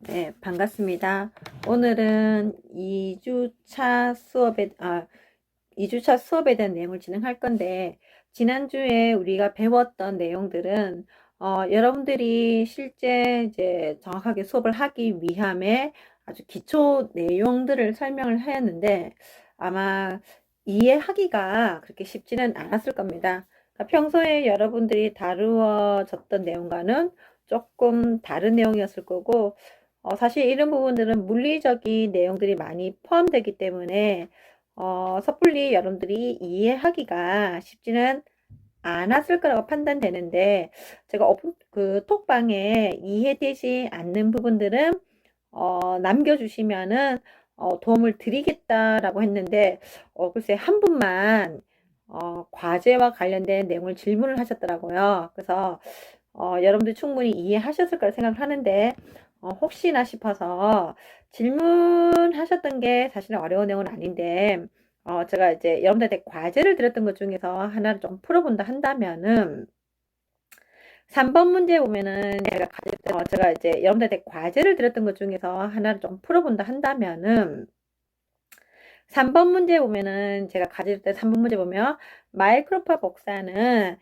네, 반갑습니다. 오늘은 2주차 수업에 대한 내용을 진행할 건데, 지난주에 우리가 배웠던 내용들은, 여러분들이 실제 이제 정확하게 수업을 하기 위함에 아주 기초 내용들을 설명을 하였는데, 아마 이해하기가 그렇게 쉽지는 않았을 겁니다. 그러니까 평소에 여러분들이 다루어졌던 내용과는 조금 다른 내용이었을 거고, 사실 이런 부분들은 물리적인 내용들이 많이 포함되기 때문에 섣불리 여러분들이 이해하기가 쉽지는 않았을 거라고 판단되는데, 제가 그 톡방에 이해되지 않는 부분들은 남겨주시면은 도움을 드리겠다라고 했는데, 글쎄 한 분만 과제와 관련된 내용을 질문을 하셨더라고요. 그래서 여러분들 충분히 이해하셨을 거라 생각을 하는데, 혹시나 싶어서 질문하셨던 게 사실은 어려운 내용은 아닌데, 제가 이제 여러분들한테 과제를 드렸던 것 중에서 하나를 좀 풀어본다 한다면은, 3번 문제 보면은 제가 이제 여러분들한테 과제를 드렸던 것 중에서 하나를 좀 풀어본다 한다면은, 3번 문제 보면은 제가 가질 때 3번 문제 보면 마이크로파 복사는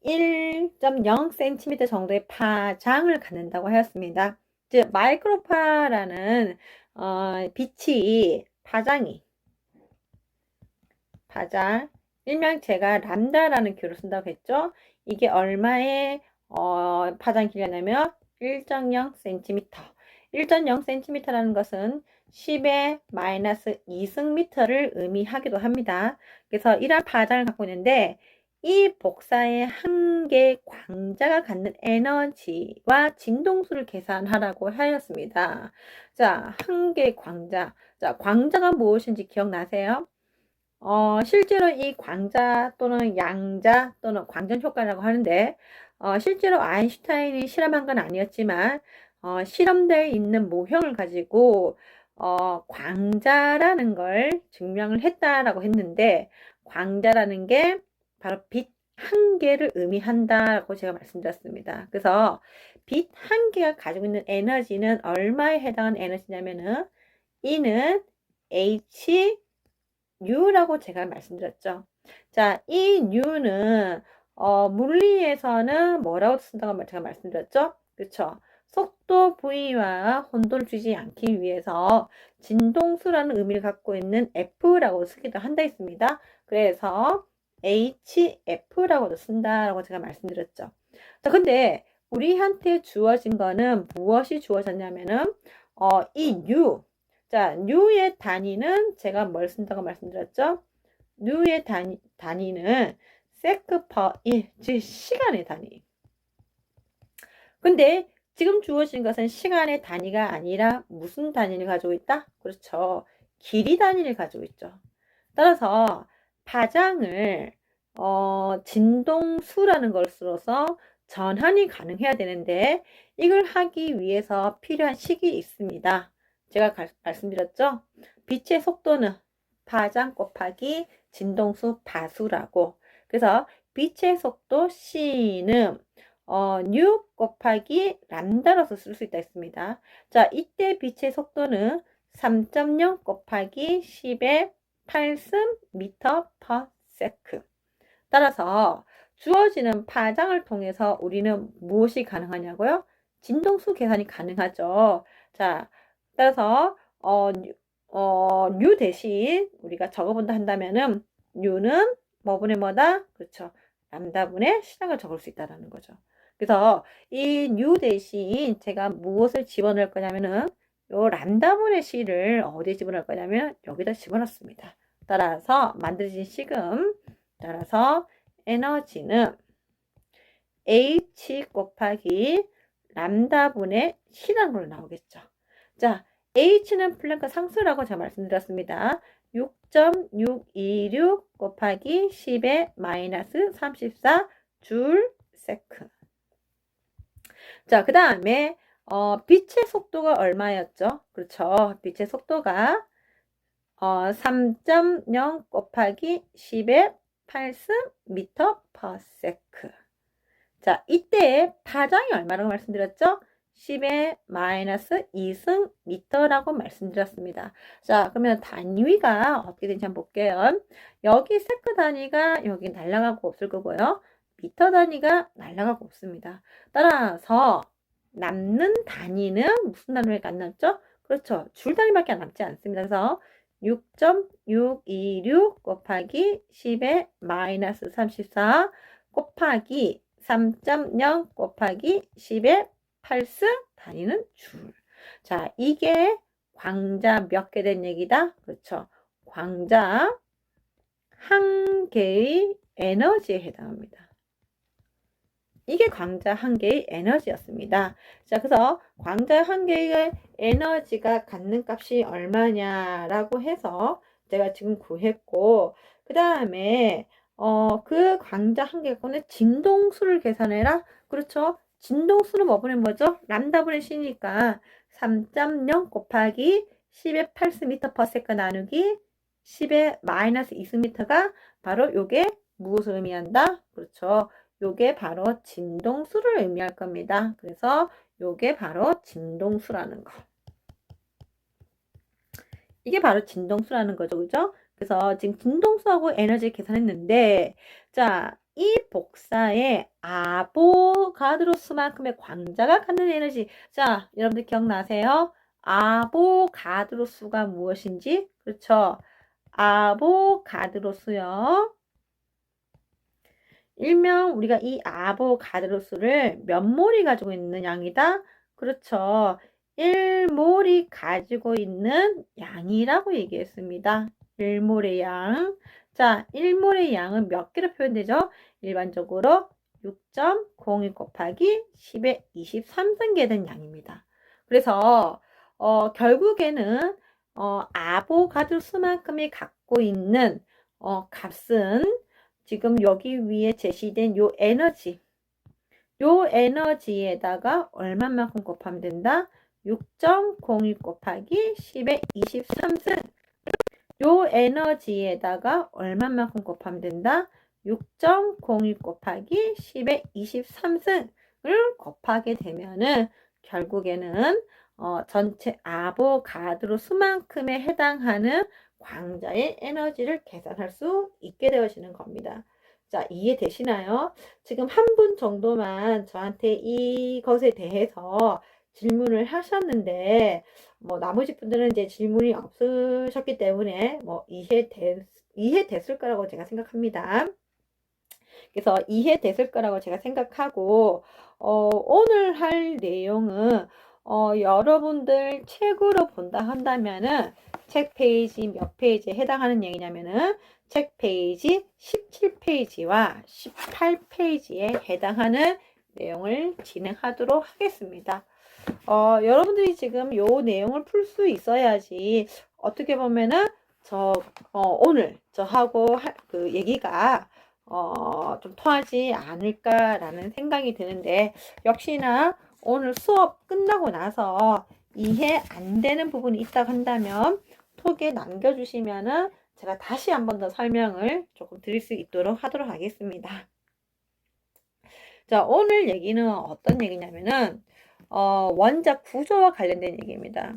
1.0cm 정도의 파장을 갖는다고 하였습니다. 즉 마이크로파라는 빛이 파장 일명 제가 람다라는 규를 쓴다고 했죠. 이게 얼마의 파장 길이냐면 1.0cm. 1.0cm라는 것은 10의 마이너스 2승미터를 의미하기도 합니다. 그래서 이러한 파장을 갖고 있는데, 이 복사의 한 개의 광자가 갖는 에너지와 진동수를 계산하라고 하였습니다. 자, 한 개의 광자. 자, 광자가 무엇인지 기억나세요? 실제로 이 광자 또는 양자 또는 광전 효과라고 하는데, 실제로 아인슈타인이 실험한 건 아니었지만, 실험되어 있는 모형을 가지고, 광자라는 걸 증명을 했다라고 했는데, 광자라는 게 바로 빛 한 개를 의미한다고 제가 말씀드렸습니다. 그래서 빛 한 개가 가지고 있는 에너지는 얼마에 해당하는 에너지냐면은, E는 h U라고 제가 말씀드렸죠. 자, 이 U는 물리에서는 뭐라고 쓴다고 제가 말씀드렸죠? 그렇죠. 속도 V와 혼돈을 주지 않기 위해서 진동수라는 의미를 갖고 있는 F라고 쓰기도 한다 했습니다. 그래서 HF라고도 쓴다라고 제가 말씀드렸죠. 자, 근데 우리한테 주어진 거는 무엇이 주어졌냐면은 이 U, 자, 뉴의 단위는 제가 뭘 쓴다고 말씀드렸죠? 뉴의 단위는 세크 퍼 1, 즉 시간의 단위. 근데 지금 주어진 것은 시간의 단위가 아니라 무슨 단위를 가지고 있다? 그렇죠. 길이 단위를 가지고 있죠. 따라서 파장을 진동수라는 것으로서 전환이 가능해야 되는데, 이걸 하기 위해서 필요한 식이 있습니다. 제가 말씀드렸죠? 빛의 속도는 파장 곱하기 진동수 파수라고. 그래서 빛의 속도 C는 뉴 곱하기 람다로서 쓸 수 있다 했습니다. 자, 이때 빛의 속도는 3.0 곱하기 10의 8승 미터 퍼 세크. 따라서 주어지는 파장을 통해서 우리는 무엇이 가능하냐고요? 진동수 계산이 가능하죠. 자, 따라서 뉴 대신 우리가 적어본다 한다면은 뉴는 뭐분의 뭐다? 그렇죠. 람다분의 시장을 적을 수 있다는 거죠. 그래서 이 뉴 대신 제가 무엇을 집어넣을 거냐면은 요 람다분의 C를 어디에 집어넣을 거냐면 여기다 집어넣습니다. 따라서 만들어진 식은, 따라서 에너지는 H 곱하기 람다분의 C라는 걸로 나오겠죠. 자, H는 플랭크 상수라고 제가 말씀드렸습니다. 6.626 곱하기 10의 마이너스 34 줄 세크. 자, 그 다음에 빛의 속도가 얼마였죠? 그렇죠. 빛의 속도가 3.0 곱하기 10의 8승 미터 퍼 세크. 자, 이때 파장이 얼마라고 말씀드렸죠? 10의 마이너스 2승 미터라고 말씀드렸습니다. 자, 그러면 단위가 어떻게 되는지 한번 볼게요. 여기 세크 단위가 여기 날아가고 없을 거고요. 미터 단위가 날아가고 없습니다. 따라서 남는 단위는 무슨 단위가 안 남죠? 그렇죠. 줄 단위밖에 안 남지 않습니다. 그래서 6.626 곱하기 10의 마이너스 34 곱하기 3.0 곱하기 10의 8승 단위는 줄. 자, 이게 광자 몇 개 된 얘기다? 그렇죠. 광자 한 개의 에너지에 해당합니다. 이게 광자 한 개의 에너지였습니다. 자, 그래서 광자 한 개의 에너지가 갖는 값이 얼마냐라고 해서 제가 지금 구했고, 그 다음에 그 광자 한 개가는 진동수를 계산해라. 그렇죠? 진동수는 뭐 분의 뭐죠? 람다 분의 c니까 3.0 곱하기 10의 8m/s 나누기 10의 마이너스 2m가 바로 요게 무엇을 의미한다? 그렇죠. 요게 바로 진동수를 의미할 겁니다. 그래서 요게 바로 진동수라는 거. 이게 바로 진동수라는 거죠. 그죠? 그래서 지금 진동수하고 에너지 계산했는데, 자, 이 복사에 아보가드로스만큼의 광자가 갖는 에너지. 자, 여러분들 기억나세요? 아보가드로스가 무엇인지? 그렇죠? 아보가드로스요. 일명 우리가 이 아보가드로스를 몇 몰이 가지고 있는 양이다? 그렇죠. 1몰이 가지고 있는 양이라고 얘기했습니다. 1몰의 양. 자, 1몰의 양은 몇 개로 표현되죠? 일반적으로 6.02 곱하기 10의 23승계 된 양입니다. 그래서 결국에는 아보가드로스만큼이 갖고 있는 값은 지금 여기 위에 제시된 요 에너지에다가 얼마만큼 곱하면 된다? 6.02 곱하기 10의 23승. 요 에너지에다가 얼마만큼 곱하면 된다? 6.02 곱하기 10의 23승을 곱하게 되면은 결국에는 전체 아보가드로 수만큼에 해당하는 광자의 에너지를 계산할 수 있게 되어지는 겁니다. 자, 이해되시나요? 지금 한 분 정도만 저한테 이것에 대해서 질문을 하셨는데, 나머지 분들은 이제 질문이 없으셨기 때문에, 이해됐을 거라고 제가 생각합니다. 그래서 이해됐을 거라고 제가 생각하고, 오늘 할 내용은, 여러분들 책으로 본다 한다면은, 책 페이지 몇 페이지에 해당하는 얘기냐면은, 책 페이지 17페이지와 18페이지에 해당하는 내용을 진행하도록 하겠습니다. 여러분들이 지금 요 내용을 풀 수 있어야지 어떻게 보면은 오늘 저하고 그 얘기가 좀 통하지 않을까라는 생각이 드는데, 역시나 오늘 수업 끝나고 나서 이해 안 되는 부분이 있다고 한다면 톡에 남겨주시면은 제가 다시 한 번 더 설명을 조금 드릴 수 있도록 하도록 하겠습니다. 자, 오늘 얘기는 어떤 얘기냐면은 원자 구조와 관련된 얘기입니다.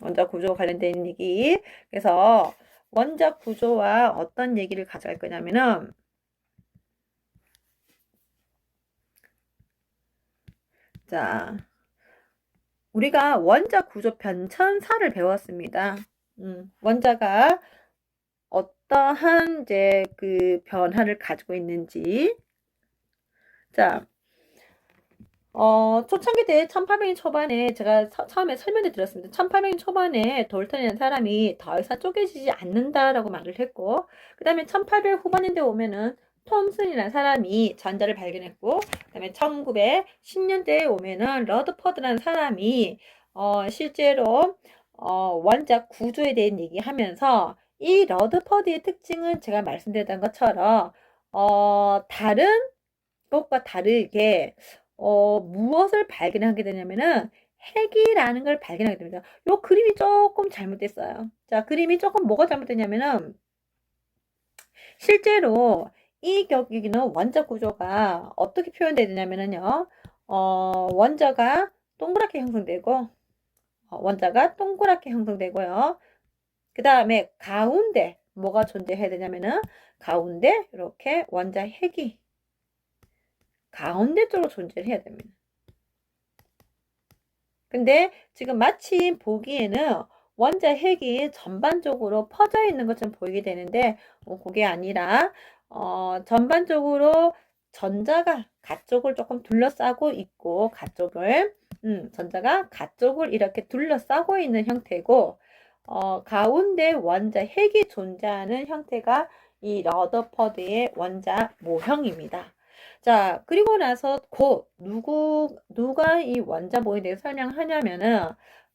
원자 구조와 관련된 얘기. 그래서 원자 구조와 어떤 얘기를 가져갈 거냐면은, 자, 우리가 원자 구조 변천사를 배웠습니다. 원자가 어떠한 이제 그 변화를 가지고 있는지. 자, 초창기 때 1800년 초반에 제가 처음에 설명을 드렸습니다. 1800년 초반에 돌턴이라는 사람이 더 이상 쪼개지지 않는다라고 말을 했고, 그 다음에 1800 후반인데 오면은 톰슨이라는 사람이 전자를 발견했고, 그 다음에 1910년대에 오면은 러드퍼드라는 사람이 실제로 원자 구조에 대한 얘기하면서, 이 러드퍼드의 특징은 제가 말씀드렸던 것처럼 다른 것과 다르게 무엇을 발견하게 되냐면은 핵이라는 걸 발견하게 됩니다. 요 그림이 조금 잘못됐어요. 자, 그림이 조금 뭐가 잘못됐냐면은, 실제로 이 격기는 원자 구조가 어떻게 표현되느냐면은요, 원자가 동그랗게 형성되고 원자가 동그랗게 형성되고요. 그 다음에 가운데 뭐가 존재해야 되냐면은 가운데 이렇게 원자 핵이 가운데 쪽으로 존재를 해야 됩니다. 근데 지금 마침 보기에는 원자 핵이 전반적으로 퍼져 있는 것처럼 보이게 되는데 그게 아니라 전반적으로 전자가 가쪽을 조금 둘러싸고 있고 전자가 가쪽을 이렇게 둘러싸고 있는 형태고 가운데 원자 핵이 존재하는 형태가 이 러더퍼드의 원자 모형입니다. 자, 그리고 나서 곧 누가 이 원자 모형에 대해서 설명하냐면은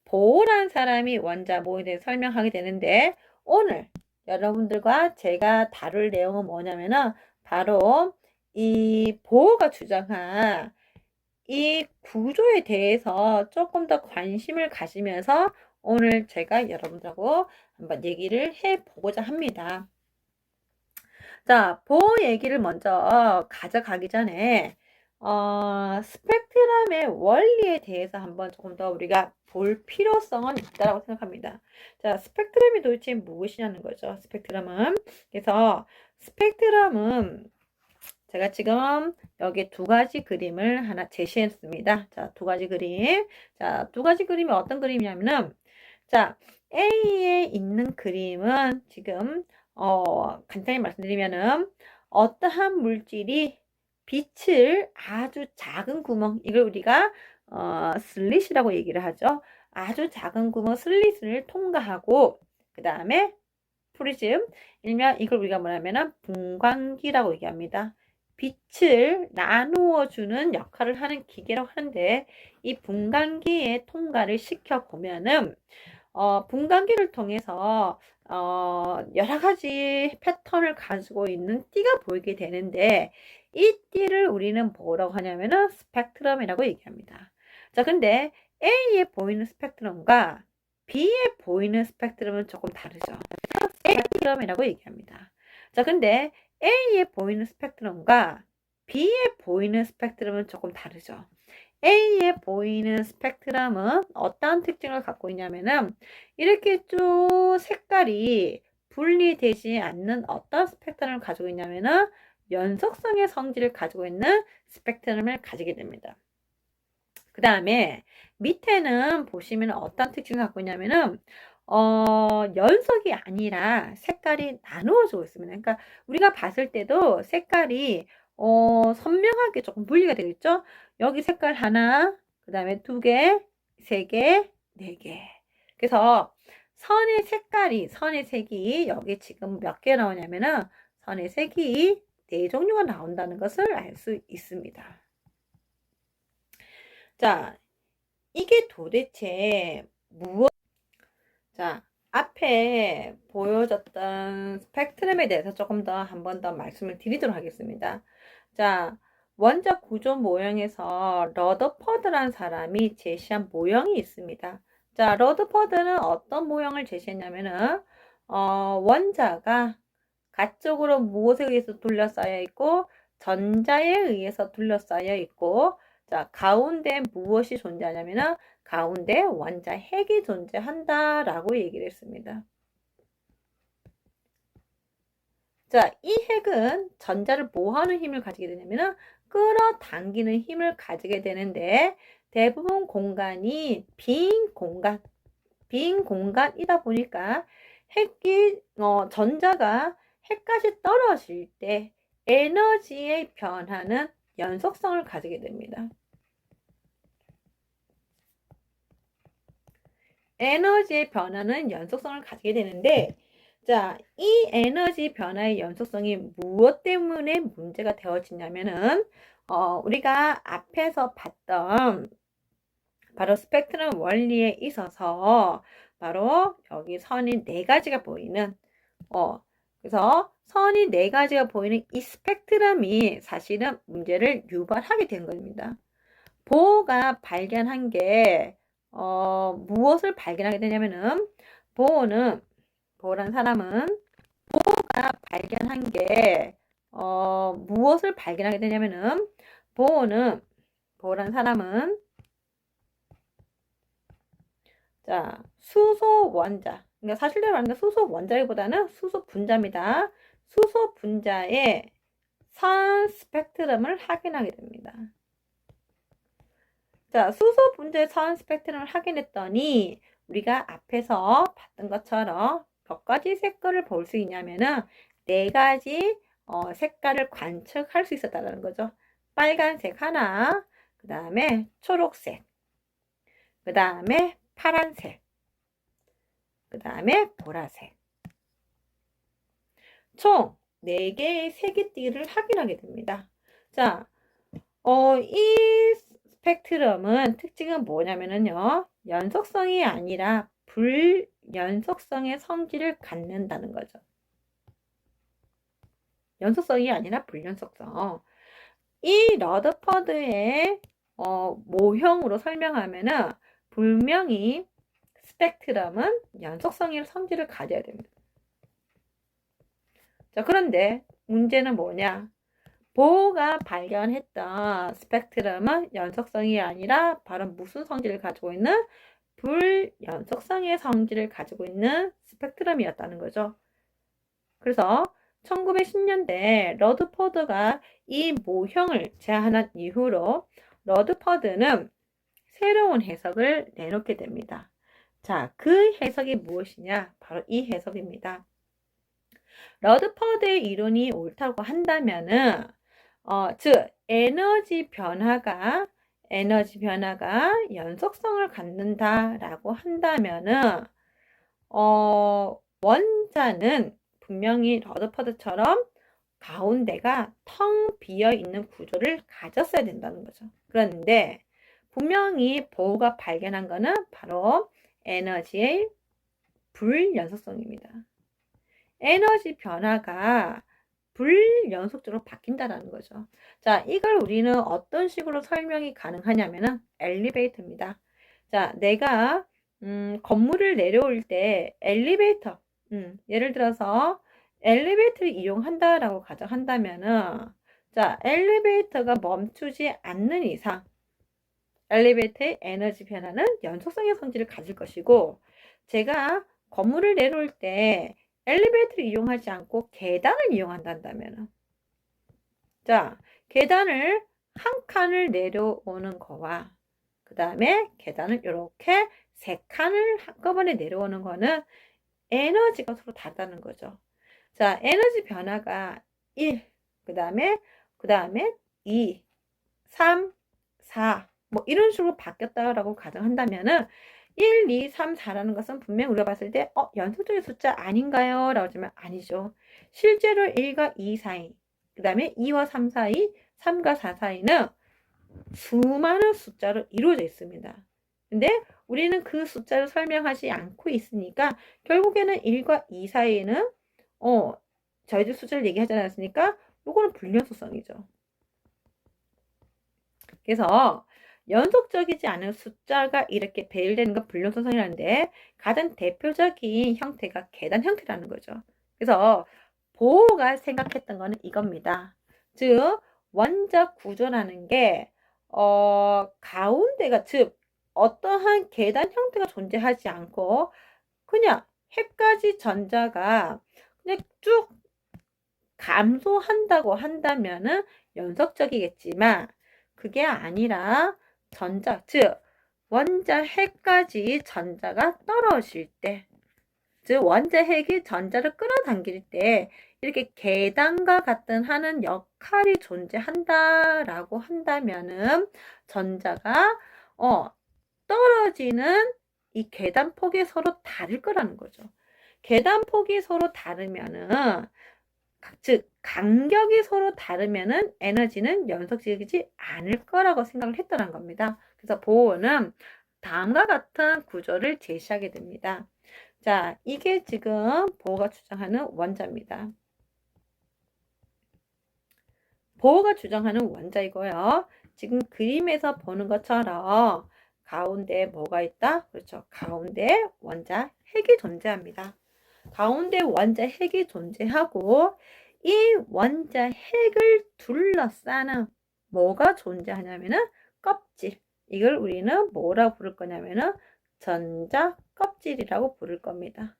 보라는 사람이 원자 모형에 대해서 설명하게 되는데 오늘 여러분들과 제가 다룰 내용은 뭐냐면은 바로 이 보가 주장한 이 구조에 대해서 조금 더 관심을 가지면서 오늘 제가 여러분들하고 한번 얘기를 해보고자 합니다. 자, 보호 얘기를 먼저 가져가기 전에 스펙트럼의 원리에 대해서 한번 조금 더 우리가 볼 필요성은 있다고 생각합니다. 자, 스펙트럼이 도대체 무엇이냐는 거죠. 스펙트럼은. 그래서 스펙트럼은 제가 지금 여기 두 가지 그림을 하나 제시했습니다. 자, 두 가지 그림. 자, 두 가지 그림이 어떤 그림이냐면은 자, A에 있는 그림은 지금 간단히 말씀드리면은 어떠한 물질이 빛을 아주 작은 구멍, 이걸 우리가 슬릿이라고 얘기를 하죠. 아주 작은 구멍 슬릿을 통과하고 그 다음에 프리즘, 일명 이걸 우리가 뭐냐면은 분광기라고 얘기합니다. 빛을 나누어 주는 역할을 하는 기계라고 하는데 이 분광기에 통과를 시켜 보면은 분광기를 통해서 여러 가지 패턴을 가지고 있는 띠가 보이게 되는데 이 띠를 우리는 뭐라고 하냐면은 스펙트럼이라고 얘기합니다. 자, 근데 A에 보이는 스펙트럼과 B에 보이는 스펙트럼은 조금 다르죠. 스펙트럼이라고 얘기합니다. 자, 근데 A에 보이는 스펙트럼과 B에 보이는 스펙트럼은 조금 다르죠. A에 보이는 스펙트럼은 어떤 특징을 갖고 있냐면은 이렇게 쭉 색깔이 분리되지 않는 어떤 스펙트럼을 가지고 있냐면은 연속성의 성질을 가지고 있는 스펙트럼을 가지게 됩니다. 그 다음에 밑에는 보시면 어떤 특징을 갖고 있냐면은 연속이 아니라 색깔이 나누어지고 있습니다. 그러니까 우리가 봤을 때도 색깔이 선명하게 조금 분리가 되겠죠? 여기 색깔 하나, 그 다음에 2개, 3개, 4개. 그래서 선의 색이 여기 지금 몇 개 나오냐면은 선의 색이 4종류가 나온다는 것을 알 수 있습니다. 자, 이게 도대체 자, 앞에 보여줬던 스펙트럼에 대해서 조금 더 한 번 더 말씀을 드리도록 하겠습니다. 자, 원자 구조 모형에서 러더퍼드라는 사람이 제시한 모형이 있습니다. 자, 러더퍼드는 어떤 모형을 제시했냐면은 원자가 가쪽으로 무엇에 의해서 둘러싸여 있고 전자에 의해서 둘러싸여 있고 자, 가운데 무엇이 존재하냐면은 가운데 원자 핵이 존재한다라고 얘기를 했습니다. 자, 이 핵은 전자를 뭐하는 힘을 가지게 되냐면은 끌어당기는 힘을 가지게 되는데 대부분 공간이 빈 공간이다 보니까 전자가 핵까지 떨어질 때 에너지의 변화는 연속성을 가지게 됩니다. 에너지의 변화는 연속성을 가지게 되는데 자, 이 에너지 변화의 연속성이 무엇 때문에 문제가 되어지냐면은 우리가 앞에서 봤던 바로 스펙트럼 원리에 있어서 바로 여기 선이 4가지가 보이는 그래서 선이 4가지가 보이는 이 스펙트럼이 사실은 문제를 유발하게 된 겁니다. 보호가 발견한 게 무엇을 발견하게 되냐면은 보호란 사람은 보호가 발견한 게 무엇을 발견하게 되냐면은 보호란 사람은 자, 수소 원자. 그러니까 사실대로 말하면 수소 원자기보다는 수소 분자입니다. 수소 분자의 선 스펙트럼을 확인하게 됩니다. 자, 수소 분자의 선 스펙트럼을 확인했더니 우리가 앞에서 봤던 것처럼 몇 가지 색깔을 볼 수 있냐면은 네 가지 색깔을 관측할 수 있었다는 거죠. 빨간색 하나, 그 다음에 초록색, 그 다음에 파란색, 그 다음에 보라색. 총 4개의 색이띠를 확인하게 됩니다. 자, 이 스펙트럼은 특징은 뭐냐면요. 연속성이 아니라 불연속성의 성질을 갖는다는 거죠. 연속성이 아니라 불연속성. 이 러더퍼드의 모형으로 설명하면은 분명히 스펙트럼은 연속성의 성질을 가져야 됩니다. 자, 그런데 문제는 뭐냐? 보호가 발견했던 스펙트럼은 연속성이 아니라 바로 무슨 성질을 가지고 있는 불연속성의 성질을 가지고 있는 스펙트럼이었다는 거죠. 그래서 1910년대 러드퍼드가 이 모형을 제안한 이후로 러드퍼드는 새로운 해석을 내놓게 됩니다. 자, 그 해석이 무엇이냐? 바로 이 해석입니다. 러드퍼드의 이론이 옳다고 한다면은 즉 에너지 변화가 연속성을 갖는다라고 한다면은 원자는 분명히 러더퍼드처럼 가운데가 텅 비어 있는 구조를 가졌어야 된다는 거죠. 그런데 분명히 보호가 발견한 것은 바로 에너지의 불연속성입니다. 에너지 변화가 불연속적으로 바뀐다는 거죠. 자, 이걸 우리는 어떤 식으로 설명이 가능하냐면은 엘리베이터입니다. 자, 내가 건물을 내려올 때 엘리베이터, 예를 들어서 엘리베이터를 이용한다라고 가정한다면은, 자, 엘리베이터가 멈추지 않는 이상 엘리베이터의 에너지 변화는 연속성의 성질을 가질 것이고, 제가 건물을 내려올 때 엘리베이터를 이용하지 않고 계단을 이용한다면, 자, 계단을 한 칸을 내려오는 거와 그 다음에 계단을 이렇게 3칸을 한꺼번에 내려오는 거는 에너지가 서로 다르다는 거죠. 자, 에너지 변화가 1, 그 다음에 2, 3, 4, 뭐 이런 식으로 바뀌었다라고 가정한다면은 1, 2, 3, 4라는 것은 분명히 우리가 봤을 때 연속적인 숫자 아닌가요? 라고 하면 아니죠. 실제로 1과 2 사이, 그 다음에 2와 3 사이, 3과 4 사이는 수많은 숫자로 이루어져 있습니다. 근데 우리는 그 숫자를 설명하지 않고 있으니까 결국에는 1과 2 사이에는 저희들 숫자를 얘기하지 않았으니까 이거는 불연속성이죠. 그래서 연속적이지 않은 숫자가 이렇게 배열되는 건 불연속성이라는데 가장 대표적인 형태가 계단 형태라는 거죠. 그래서 보호가 생각했던 거는 이겁니다. 즉 원자 구조라는 게 가운데가 즉 어떠한 계단 형태가 존재하지 않고 그냥 핵가지 전자가 그냥 쭉 감소한다고 한다면은 연속적이겠지만 그게 아니라 전자, 즉 원자 핵까지 전자가 떨어질 때, 즉 원자 핵이 전자를 끌어당길 때 이렇게 계단과 같은 하는 역할이 존재한다라고 한다면은 전자가 떨어지는 이 계단폭이 서로 다를 거라는 거죠. 계단폭이 서로 다르면은 즉 간격이 서로 다르면은 에너지는 연속적이지 않을 거라고 생각을 했더란 겁니다. 그래서 보호는 다음과 같은 구조를 제시하게 됩니다. 자, 이게 지금 보호가 주장하는 원자입니다. 보호가 주장하는 원자이고요. 지금 그림에서 보는 것처럼 가운데에 뭐가 있다? 그렇죠. 가운데에 원자 핵이 존재합니다. 가운데 원자 핵이 존재하고 이 원자 핵을 둘러싸는 뭐가 존재하냐면은 껍질. 이걸 우리는 뭐라고 부를 거냐면은 전자 껍질이라고 부를 겁니다.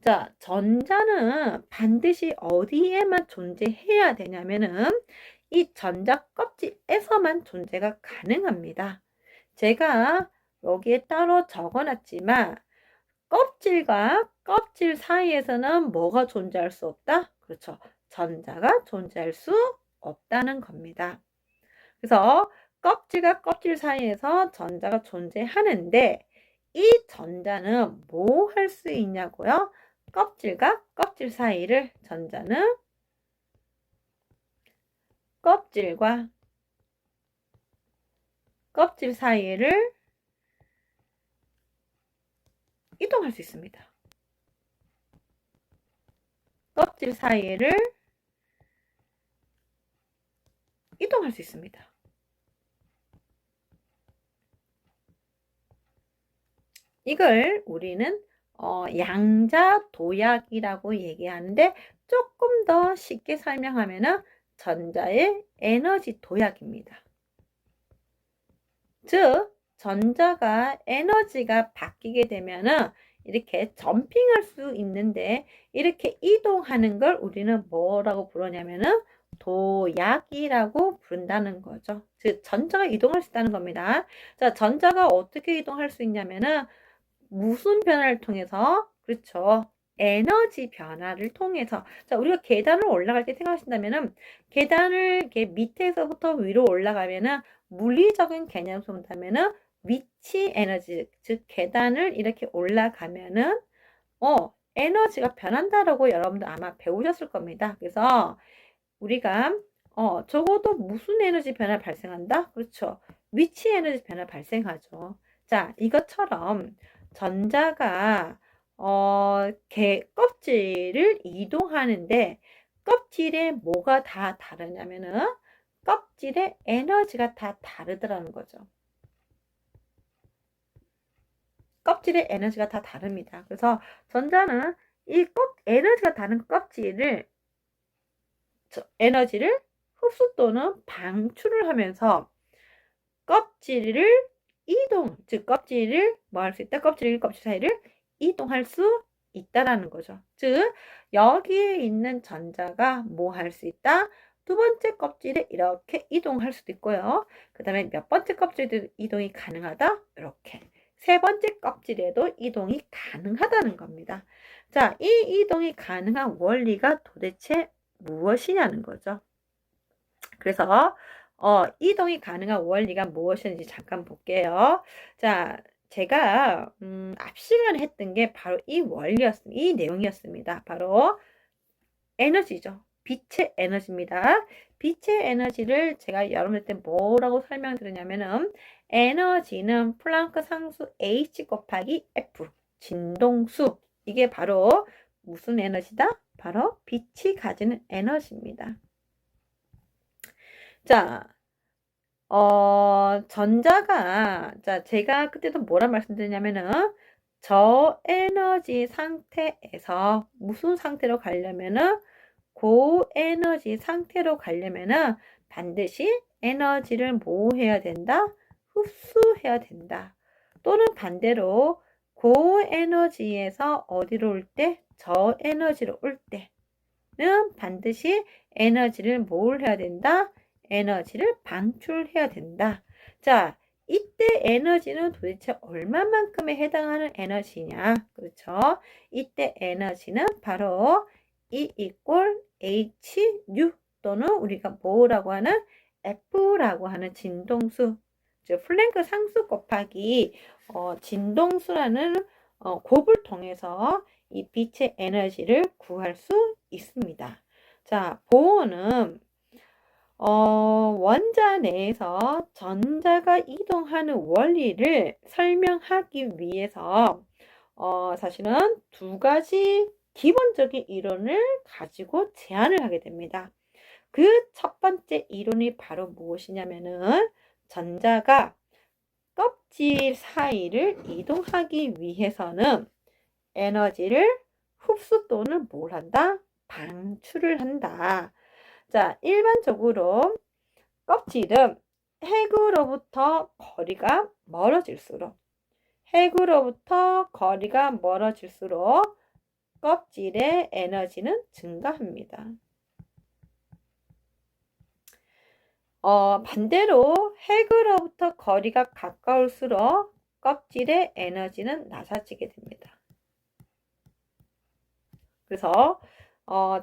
자, 전자는 반드시 어디에만 존재해야 되냐면은 이 전자 껍질에서만 존재가 가능합니다. 제가 여기에 따로 적어놨지만 껍질과 껍질 사이에서는 뭐가 존재할 수 없다? 그렇죠. 전자가 존재할 수 없다는 겁니다. 그래서 껍질과 껍질 사이에서 전자가 존재하는데 이 전자는 뭐 할 수 있냐고요? 껍질과 껍질 사이를 전자는 껍질과 껍질 사이를 이동할 수 있습니다. 껍질 사이를 이동할 수 있습니다. 이걸 우리는 양자도약이라고 얘기하는데 조금 더 쉽게 설명하면 전자의 에너지 도약입니다. 즉 전자가 에너지가 바뀌게 되면 이렇게 점핑할 수 있는데 이렇게 이동하는 걸 우리는 뭐라고 부르냐면 도약이라고 부른다는 거죠. 즉 전자가 이동할 수 있다는 겁니다. 자, 전자가 어떻게 이동할 수 있냐면 무슨 변화를 통해서? 그렇죠. 에너지 변화를 통해서. 자, 우리가 계단을 올라갈 때 생각하신다면은 계단을 이렇게 밑에서부터 위로 올라가면은 물리적인 개념으로 본다면은 위치 에너지, 즉 계단을 이렇게 올라가면은 에너지가 변한다라고 여러분들 아마 배우셨을 겁니다. 그래서 우리가 적어도 무슨 에너지 변화 발생한다? 그렇죠. 위치 에너지 변화 발생하죠. 자, 이것처럼 전자가 껍질을 이동하는데 껍질에 뭐가 다 다르냐면은 껍질의 에너지가 다 다르더라는 거죠. 껍질의 에너지가 다 다릅니다. 그래서 전자는 이 에너지가 다른 껍질을 에너지를 흡수 또는 방출을 하면서 껍질을 이동, 즉 껍질을 뭐 할 수 있다? 껍질 사이를 이동할 수 있다라는 거죠. 즉 여기에 있는 전자가 뭐 할 수 있다? 두 번째 껍질에 이렇게 이동할 수도 있고요. 그 다음에 몇 번째 껍질도 이동이 가능하다? 이렇게. 세 번째 껍질에도 이동이 가능하다는 겁니다. 자, 이 이동이 가능한 원리가 도대체 무엇이냐는 거죠. 그래서 이동이 가능한 원리가 무엇인지 잠깐 볼게요. 자, 제가 앞 시간에 했던 게 바로 이 원리였습니다. 이 내용이었습니다. 바로 에너지죠. 빛의 에너지입니다. 빛의 에너지를 제가 여러분한테 뭐라고 설명드리냐면은 에너지는 플랑크 상수 H 곱하기 F 진동수. 이게 바로 무슨 에너지다? 바로 빛이 가지는 에너지입니다. 자, 전자가, 자, 제가 그때도 뭐라 말씀드렸냐면은, 저에너지 상태에서 무슨 상태로 가려면은, 고에너지 상태로 가려면은, 반드시 에너지를 뭐 해야 된다? 흡수해야 된다. 또는 반대로, 고에너지에서 어디로 올 때? 저에너지로 올 때는 반드시 에너지를 뭘 해야 된다? 에너지를 방출해야 된다. 자, 이때 에너지는 도대체 얼마만큼에 해당하는 에너지냐? 그렇죠? 이때 에너지는 바로 E equal HU 또는 우리가 뭐라고 하는 F라고 하는 진동수, 즉 플랭크 상수 곱하기 진동수라는 곱을 통해서 이 빛의 에너지를 구할 수 있습니다. 자, 보어는 원자 내에서 전자가 이동하는 원리를 설명하기 위해서 사실은 두 가지 기본적인 이론을 가지고 제안을 하게 됩니다. 그 첫 번째 이론이 바로 무엇이냐면은 전자가 껍질 사이를 이동하기 위해서는 에너지를 흡수 또는 뭘 한다? 방출을 한다. 자, 일반적으로 껍질은 핵으로부터 거리가 멀어질수록 껍질의 에너지는 증가합니다. 반대로 핵으로부터 거리가 가까울수록 껍질의 에너지는 낮아지게 됩니다. 그래서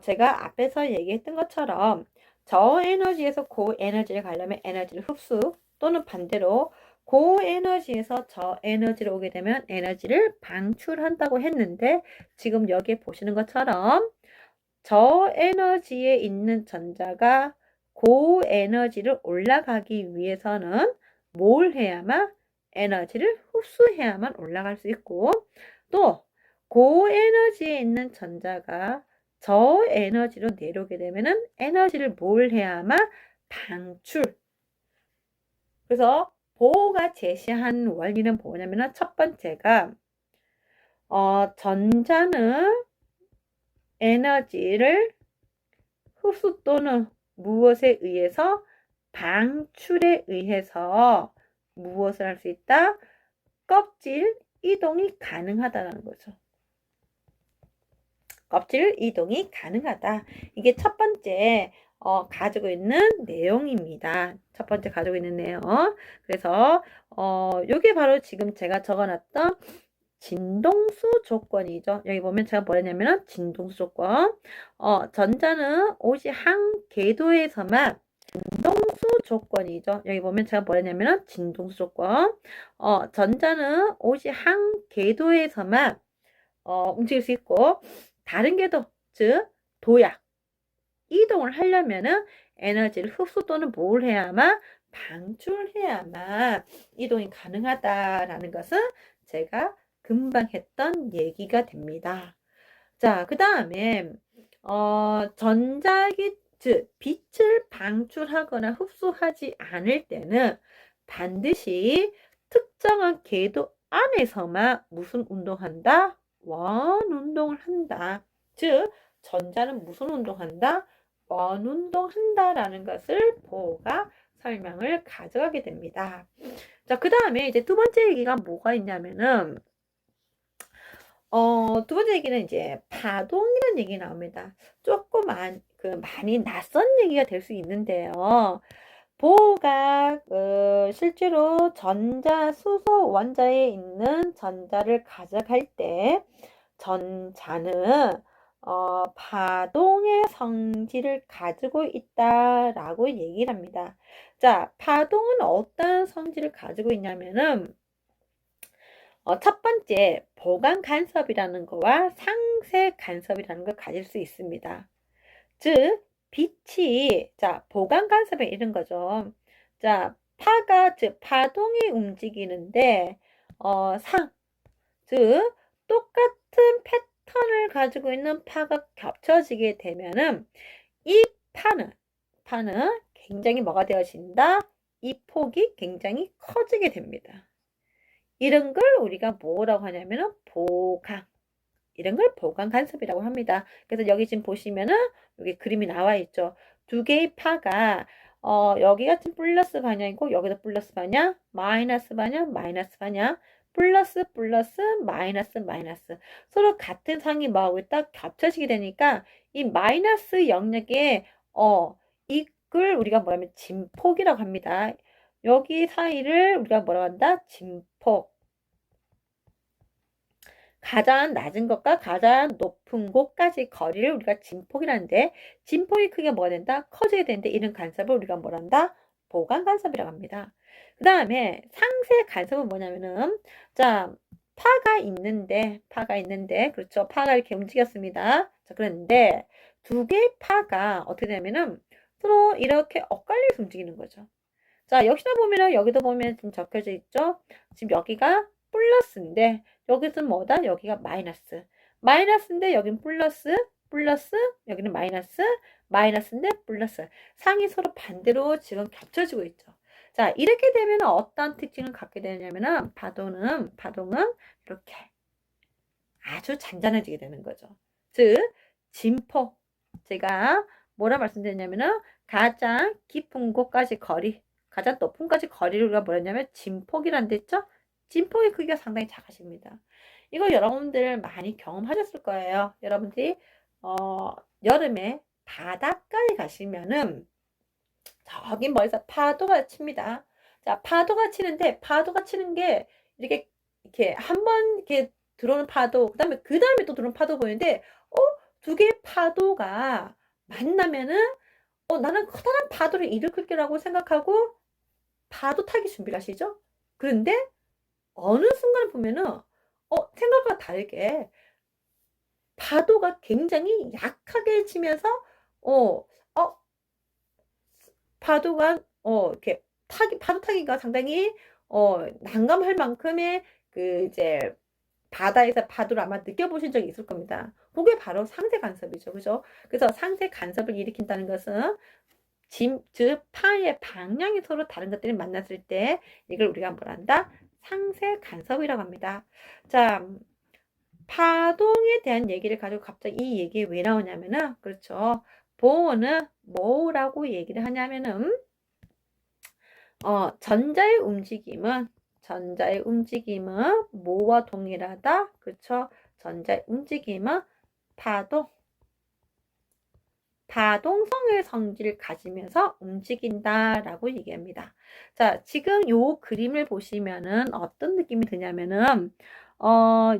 제가 앞에서 얘기했던 것처럼 저에너지에서 고에너지를 가려면 에너지를 흡수, 또는 반대로 고에너지에서 저에너지로 오게 되면 에너지를 방출한다고 했는데, 지금 여기 보시는 것처럼 저에너지에 있는 전자가 고에너지를 올라가기 위해서는 뭘 해야만? 에너지를 흡수해야만 올라갈 수 있고, 또 고에너지에 있는 전자가 저에너지로 내려오게 되면은 에너지를 뭘 해야만? 방출. 그래서 보호가 제시한 원리는 뭐냐면은, 첫 번째가 전자는 에너지를 흡수 또는 무엇에 의해서? 방출에 의해서 무엇을 할 수 있다? 껍질 이동이 가능하다는 거죠. 껍질 이동이 가능하다. 이게 첫 번째 가지고 있는 내용입니다. 첫 번째 가지고 있는 내용. 그래서 요게 바로 지금 제가 적어놨던 진동수 조건이죠. 여기 보면 제가 뭐랬냐면은 진동수 조건. 전자는 오직 한 궤도에서만, 진동수 조건이죠. 여기 보면 제가 뭐랬냐면은 진동수 조건. 전자는 오직 한 궤도에서만 움직일 수 있고, 다른 궤도, 즉 도약, 이동을 하려면은 에너지를 흡수 또는 뭘 해야만? 방출해야만 이동이 가능하다라는 것은 제가 금방 했던 얘기가 됩니다. 자, 그 다음에 전자기, 즉 빛을 방출하거나 흡수하지 않을 때는 반드시 특정한 궤도 안에서만 무슨 운동한다? 원 운동을 한다. 즉 전자는 무슨 운동한다? 원 운동한다라는 것을 보호가 설명을 가져가게 됩니다. 자, 그 다음에 이제 두 번째 얘기가 뭐가 있냐면은, 두 번째 얘기는 이제 파동이라는 얘기 나옵니다. 조금 많이 낯선 얘기가 될 수 있는데요. 보호가 실제로 전자, 수소 원자에 있는 전자를 가져갈 때 전자는 파동의 성질을 가지고 있다라고 얘기를 합니다. 자, 파동은 어떤 성질을 가지고 있냐면은, 첫 번째, 보강 간섭이라는 거와 상쇄 간섭이라는 걸 가질 수 있습니다. 즉, 빛이, 자, 보강 간섭에 이런 거죠. 자, 즉, 파동이 움직이는데, 즉, 똑같은 패턴을 가지고 있는 파가 겹쳐지게 되면은, 이 파는 굉장히 뭐가 되어진다? 이 폭이 굉장히 커지게 됩니다. 이런 걸 우리가 뭐라고 하냐면은 보강. 이런 걸 보강 간섭이라고 합니다. 그래서 여기 지금 보시면은 여기 그림이 나와 있죠. 두 개의 파가 여기가 지금 플러스 방향이고 여기도 플러스 방향, 마이너스 방향, 마이너스 방향, 플러스 플러스, 마이너스 마이너스. 서로 같은 상이 뭐하고 있다? 겹쳐지게 되니까 이 마이너스 영역에 이걸 우리가 뭐라면 진폭이라고 합니다. 여기 사이를 우리가 뭐라고 한다? 진폭. 가장 낮은 것과 가장 높은 곳까지 거리를 우리가 진폭이라는데, 진폭이 크게 뭐가 된다? 커지게 되는데, 이런 간섭을 우리가 뭐라 한다? 보강 간섭이라고 합니다. 그 다음에 상쇄 간섭은 뭐냐면은, 자, 파가 있는데, 그렇죠. 파가 이렇게 움직였습니다. 자, 그런데 두 개의 파가 어떻게 되냐면은 서로 이렇게 엇갈려서 움직이는 거죠. 자, 역시나 보면은 여기도 보면 지금 적혀져 있죠. 지금 여기가 플러스인데 여기서는 뭐다? 여기가 마이너스. 마이너스인데 여기는 플러스, 플러스, 여기는 마이너스, 마이너스인데 플러스. 상이 서로 반대로 지금 겹쳐지고 있죠. 자, 이렇게 되면 어떤 특징을 갖게 되냐면은 파동은 이렇게 아주 잔잔해지게 되는 거죠. 즉, 진폭. 제가 뭐라 말씀드렸냐면은 가장 깊은 곳까지 거리, 가장 높은 까지 거리를 우리가 뭐랬냐면 진폭이란 데 있죠? 진폭의 크기가 상당히 작아집니다. 이거 여러분들 많이 경험하셨을 거예요. 여러분들이 여름에 바닷가에 가시면은 저기 멀리서 파도가 칩니다. 자, 파도가 치는데 파도가 치는 게 이렇게 한 번 이렇게 들어오는 파도, 그다음에 또 들어오는 파도 보이는데 두 개의 파도가 만나면은 나는 커다란 파도를 일으킬 거라고 생각하고 파도 타기 준비를 하시죠? 그런데 어느 순간 보면은 생각과 다르게 파도가 굉장히 약하게 치면서 어, 어, 파도가 이렇게 파도 타기가 상당히 난감할 만큼의 그 이제 바다에서 파도를 아마 느껴보신 적이 있을 겁니다. 그게 바로 상세 간섭이죠. 그죠? 그래서 상세 간섭을 일으킨다는 것은 즉 파의 방향이 서로 다른 것들이 만났을 때 이걸 우리가 뭐라 한다? 상세 간섭이라고 합니다. 자, 파동에 대한 얘기를 가지고 갑자기 이 얘기 왜 나오냐면은 그렇죠. 보어는 뭐라고 얘기를 하냐면은 전자의 움직임은 뭐와 동일하다? 그렇죠? 전자의 움직임은 파동성의 성질을 가지면서 움직인다라고 얘기합니다. 자, 지금 요 그림을 보시면은 어떤 느낌이 드냐면은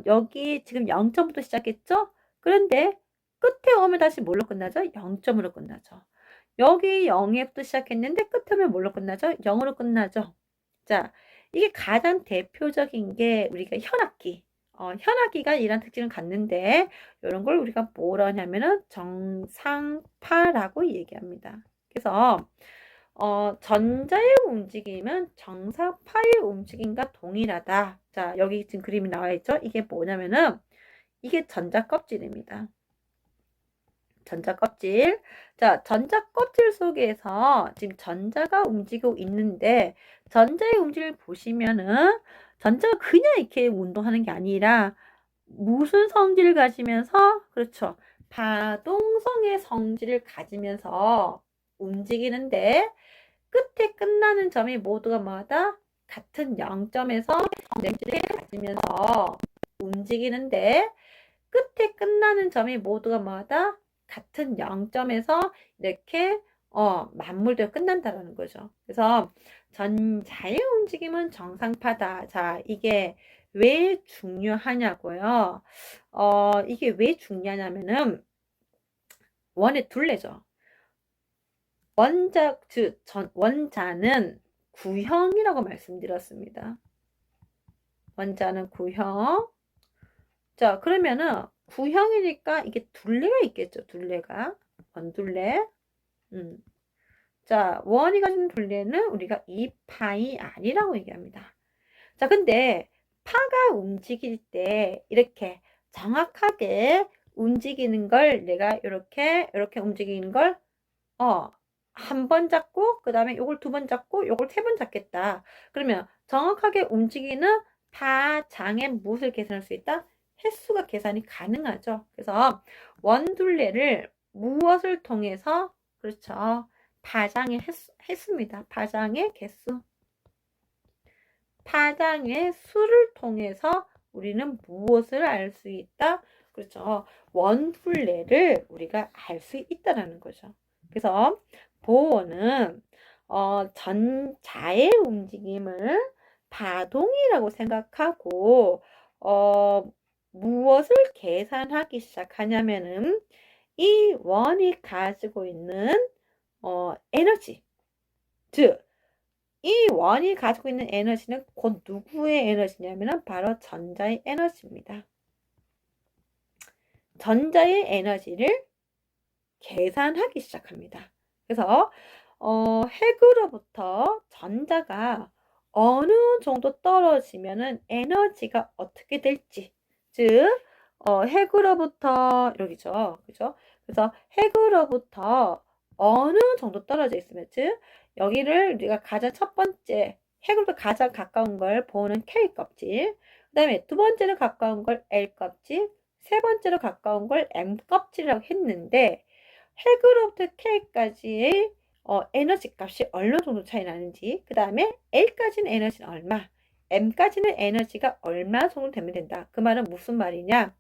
여기 지금 0점부터 시작했죠? 그런데 끝에 오면 다시 뭘로 끝나죠? 0점으로 끝나죠. 여기 0에부터 시작했는데 끝에 오면 뭘로 끝나죠? 0으로 끝나죠. 자, 이게 가장 대표적인 게 우리가 현악기. 현악기가 이런 특징을 갖는데 이런 걸 우리가 뭐라 하냐면은 정상파라고 얘기합니다. 그래서 전자의 움직임은 정상파의 움직임과 동일하다. 자, 여기 지금 그림이 나와 있죠? 이게 뭐냐면은 이게 전자 껍질입니다. 전자 껍질. 자, 전자 껍질 속에서 지금 전자가 움직이고 있는데 전자의 움직임을 보시면은 전자가 그냥 이렇게 운동하는 게 아니라 무슨 성질을 가지면서 그렇죠. 파동성의 성질을 가지면서 움직이는데 끝에 끝나는 점이 모두가 뭐다? 같은 0점에서 성질을 가지면서 움직이는데 끝에 끝나는 점이 모두가 뭐다? 같은 0점에서 이렇게 맞물되어 끝난다라는 거죠. 그래서 전자의 움직임은 정상파다. 자, 이게 왜 중요하냐고요? 이게 왜 중요하냐면은 원의 둘레죠. 원자는 구형이라고 말씀드렸습니다. 원자는 구형. 자, 그러면은 구형이니까 이게 둘레가 있겠죠. 둘레가. 원둘레. 자, 원이 가진 둘레는 우리가 2파이 R이라고 얘기합니다. 자, 근데 파가 움직일 때 이렇게 정확하게 움직이는 걸 내가 이렇게 움직이는 걸 한 번 잡고 그다음에 요걸 두 번 잡고 요걸 세 번 잡겠다. 그러면 정확하게 움직이는 파장의 무엇을 계산할 수 있다? 횟수가 계산이 가능하죠. 그래서 원둘레를 무엇을 통해서 그렇죠. 파장의 횟수입니다. 파장의 개수. 파장의 수를 통해서 우리는 무엇을 알 수 있다? 그렇죠. 원둘레를 우리가 알 수 있다라는 거죠. 그래서 보어는 전자의 움직임을 파동이라고 생각하고 무엇을 계산하기 시작하냐면은 이 원이 가지고 있는 에너지, 즉 이 원이 가지고 있는 에너지는 곧 누구의 에너지냐면 바로 전자의 에너지입니다. 전자의 에너지를 계산하기 시작합니다. 그래서 핵으로부터 전자가 어느 정도 떨어지면은 에너지가 어떻게 될지, 즉 핵으로부터 여기죠, 그죠? 그래서 핵으로부터 어느 정도 떨어져 있으면, 즉 여기를 우리가 가장 첫 번째 핵으로부터 가장 가까운 걸 보는 K 껍질, 그 다음에 두 번째로 가까운 걸 L 껍질, 세 번째로 가까운 걸 M 껍질이라고 했는데 핵으로부터 K까지의 에너지 값이 어느 정도 차이 나는지, 그 다음에 L까지는 에너지는 얼마, M까지는 에너지가 얼마 정도 되면 된다. 그 말은 무슨 말이냐?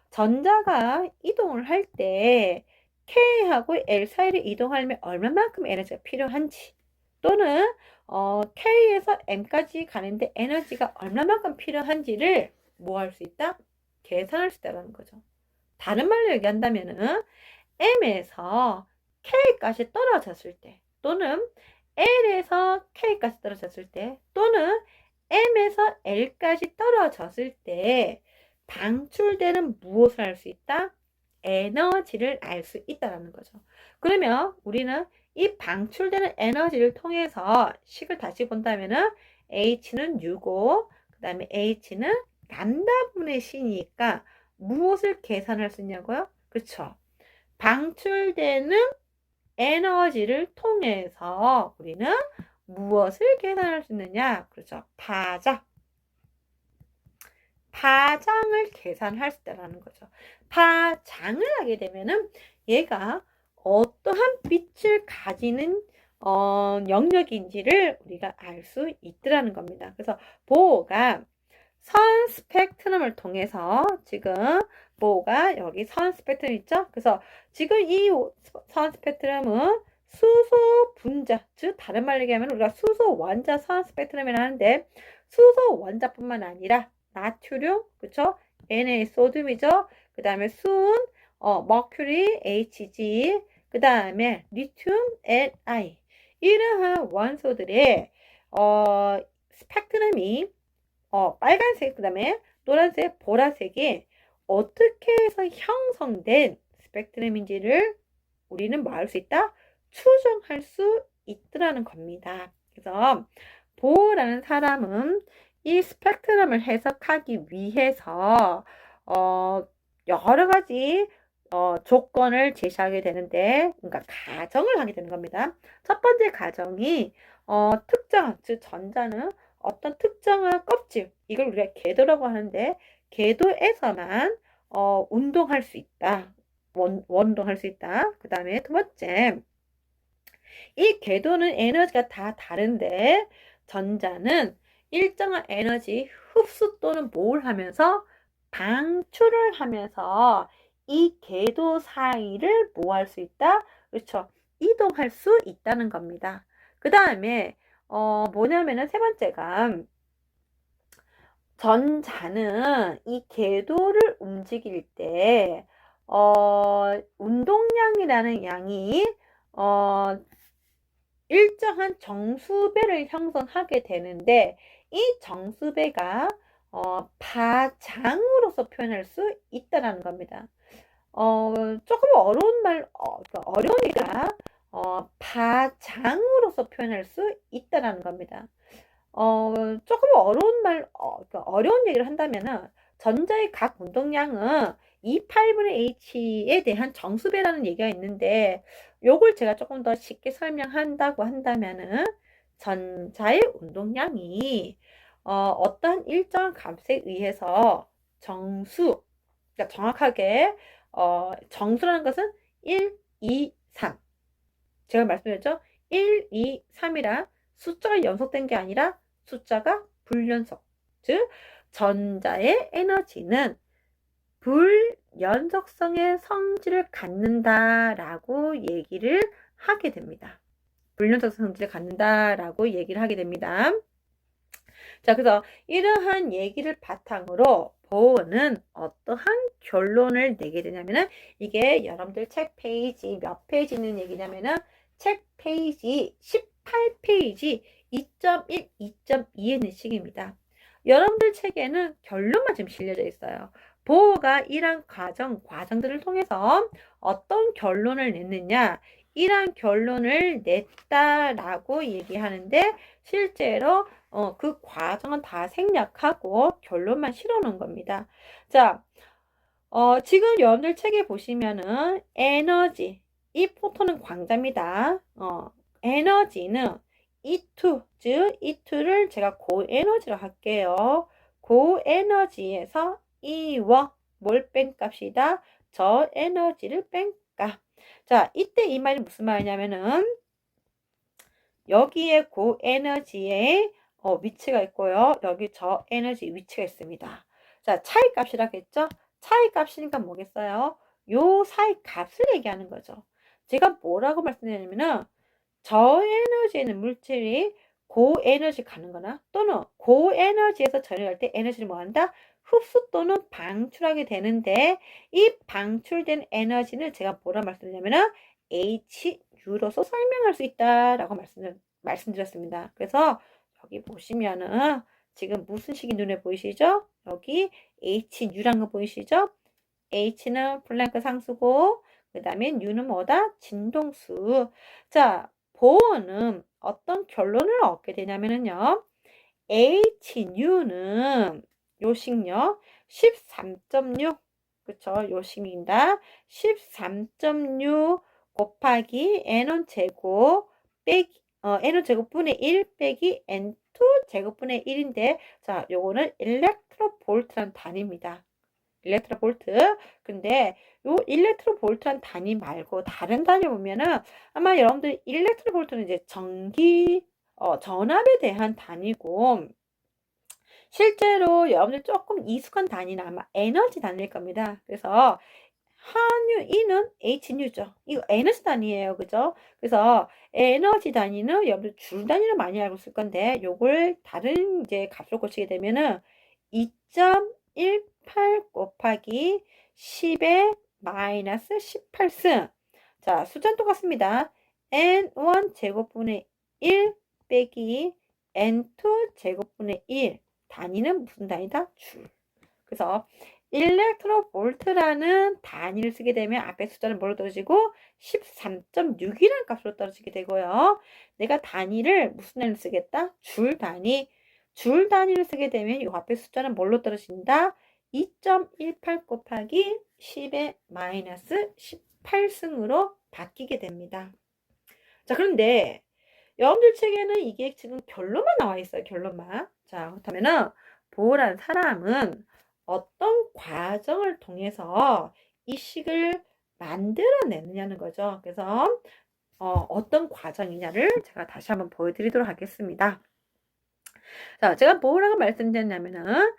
전자가 이동을 할 때 K하고 L 사이를 이동하려면 얼마만큼 에너지가 필요한지, 또는 K에서 M까지 가는데 에너지가 얼마만큼 필요한지를 뭐 할 수 있다? 계산할 수 있다는 거죠. 다른 말로 얘기한다면은 M에서 K까지 떨어졌을 때, 또는 L에서 K까지 떨어졌을 때, 또는 M에서 L까지 떨어졌을 때 방출되는 무엇을 알 수 있다? 에너지를 알 수 있다는 거죠. 그러면 우리는 이 방출되는 에너지를 통해서 식을 다시 본다면은 H는 6고, 그 다음에 H는 람다분의 C니까 무엇을 계산할 수 있냐고요? 그렇죠. 방출되는 에너지를 통해서 우리는 무엇을 계산할 수 있느냐? 그렇죠. 파장을 계산할 수 있다는 거죠. 파장을 하게 되면은 얘가 어떠한 빛을 가지는 영역인지를 우리가 알 수 있더라는 겁니다. 그래서 보호가 선 스펙트럼을 통해서, 지금 보호가 여기 선 스펙트럼 있죠? 그래서 지금 이 선 스펙트럼은 수소 분자, 즉 다른 말로 얘기하면 우리가 수소 원자 선 스펙트럼이라 하는데, 수소 원자뿐만 아니라 나트륨, 그쵸? Na 소듐이죠. 그 다음에 순, 머큐리 Hg, 그 다음에 리튬 Li, 이러한 원소들의 스펙트럼이 빨간색, 그 다음에 노란색, 보라색이 어떻게 해서 형성된 스펙트럼인지를 우리는 뭐 할 수 있다? 추정할 수 있더라는 겁니다. 그래서 보호라는 사람은 이 스펙트럼을 해석하기 위해서 여러 가지 조건을 제시하게 되는데, 그러니까 가정을 하게 되는 겁니다. 첫 번째 가정이 특정, 즉 전자는 어떤 특정한 껍질, 이걸 우리가 궤도라고 하는데, 궤도에서만 운동할 수 있다. 원동할 수 있다. 그 다음에 두 번째, 이 궤도는 에너지가 다 다른데 전자는 일정한 에너지 흡수 또는 뭘 하면서 방출을 하면서 이 궤도 사이를 뭐 할 수 있다? 그렇죠. 이동할 수 있다는 겁니다. 그 다음에 뭐냐면은 세 번째가, 전자는 이 궤도를 움직일 때 운동량이라는 양이 일정한 정수배를 형성하게 되는데, 이 정수배가 파장으로서 표현할 수 있다는 겁니다. 조금 어려운 어려우니까 파장으로서 표현할 수 있다는 겁니다. 조금 어려운 얘기를 한다면은, 전자의 각 운동량은 2,8분의 H에 대한 정수배라는 얘기가 있는데, 요걸 제가 조금 더 쉽게 설명한다고 한다면은, 전자의 운동량이 어떤 일정한 값에 의해서 그러니까 정확하게 정수라는 것은 1, 2, 3. 제가 말씀드렸죠? 1, 2, 3이라 숫자가 연속된 게 아니라 숫자가 불연속. 즉, 전자의 에너지는 불연속성의 성질을 갖는다라고 얘기를 하게 됩니다. 불연속 성질을 갖는다라고 얘기를 하게 됩니다. 자, 그래서 이러한 얘기를 바탕으로 보호는 어떠한 결론을 내게 되냐면은, 이게 여러분들 책 페이지 몇 페이지 있는 얘기냐면은, 책 페이지 18페이지 2.1, 2.2에 있는 식입니다. 여러분들 책에는 결론만 지금 실려져 있어요. 보호가 이러한 과정들을 통해서 어떤 결론을 냈느냐, 이러한 결론을 냈다라고 얘기하는데, 실제로 그 과정은 다 생략하고 결론만 실어놓은 겁니다. 자, 지금 여러분들 책에 보시면은 에너지, 이 포토는 광자입니다. 에너지는 E2, 즉 E2를 제가 고에너지로 할게요. 고에너지에서 E와 뭘 뺀 값이다? 저에너지를 뺀 값. 자, 이때 이 말이 무슨 말이냐면은, 여기에 그 에너지의 위치가 있고요. 여기 저 에너지 위치가 있습니다. 자, 차이 값이라겠죠? 차이 값이니까 뭐겠어요? 요 사이 값을 얘기하는 거죠. 제가 뭐라고 말씀드리냐면은 저에너지에는 물질이 고에너지 가는 거나 또는 고에너지에서 전해갈 때 에너지를 뭐한다? 흡수 또는 방출하게 되는데 이 방출된 에너지는 제가 뭐라 말씀드리냐면은 HU로서 설명할 수 있다라고 말씀드렸습니다. 그래서 여기 보시면은 지금 무슨 식이 눈에 보이시죠? 여기 HU란 거 보이시죠? H는 플랭크 상수고 그 다음에 U는 뭐다? 진동수. 자, 보어는 어떤 결론을 얻게 되냐면요. HU는 요식요 13.6 그쵸? 요식입니다. 13.6 곱하기 N1 제곱 빼기 N1 제곱분의 1 빼기 N2 제곱분의 1인데 자, 요거는 일렉트로볼트란 단위입니다. 일렉트로볼트. 근데 요 일렉트로볼트란 단위 말고 다른 단위 보면은 아마 여러분들 일렉트로볼트는 이제 전기 전압에 대한 단위고 실제로 여러분들 조금 익숙한 단위는 아마 에너지 단위일 겁니다. 그래서 한유, E는 H뉴죠. 이거 에너지 단위예요. 그죠? 그래서 에너지 단위는 여러분들 줄 단위로 많이 알고 있을 건데 요걸 다른 이제 값으로 고치게 되면은 2.18 곱하기 10의 마이너스 18승. 자, 숫자는 똑같습니다. N1 제곱분의 1 빼기 N2 제곱분의 1. 단위는 무슨 단위다? 줄. 그래서 일렉트로볼트라는 단위를 쓰게 되면 앞에 숫자는 뭘로 떨어지고 13.6이라는 값으로 떨어지게 되고요. 내가 단위를 무슨 단위를 쓰겠다? 줄 단위. 줄 단위를 쓰게 되면 이 앞에 숫자는 뭘로 떨어진다? 2.18 곱하기 10의 마이너스 18승으로 바뀌게 됩니다. 자, 그런데 여러분들 책에는 이게 지금 결론만 나와 있어요. 결론만. 자, 그렇다면은 보호란 사람은 어떤 과정을 통해서 이 식을 만들어내느냐는 거죠. 그래서 어떤 과정이냐를 제가 다시 한번 보여드리도록 하겠습니다. 자, 제가 뭐라고 말씀드렸냐면은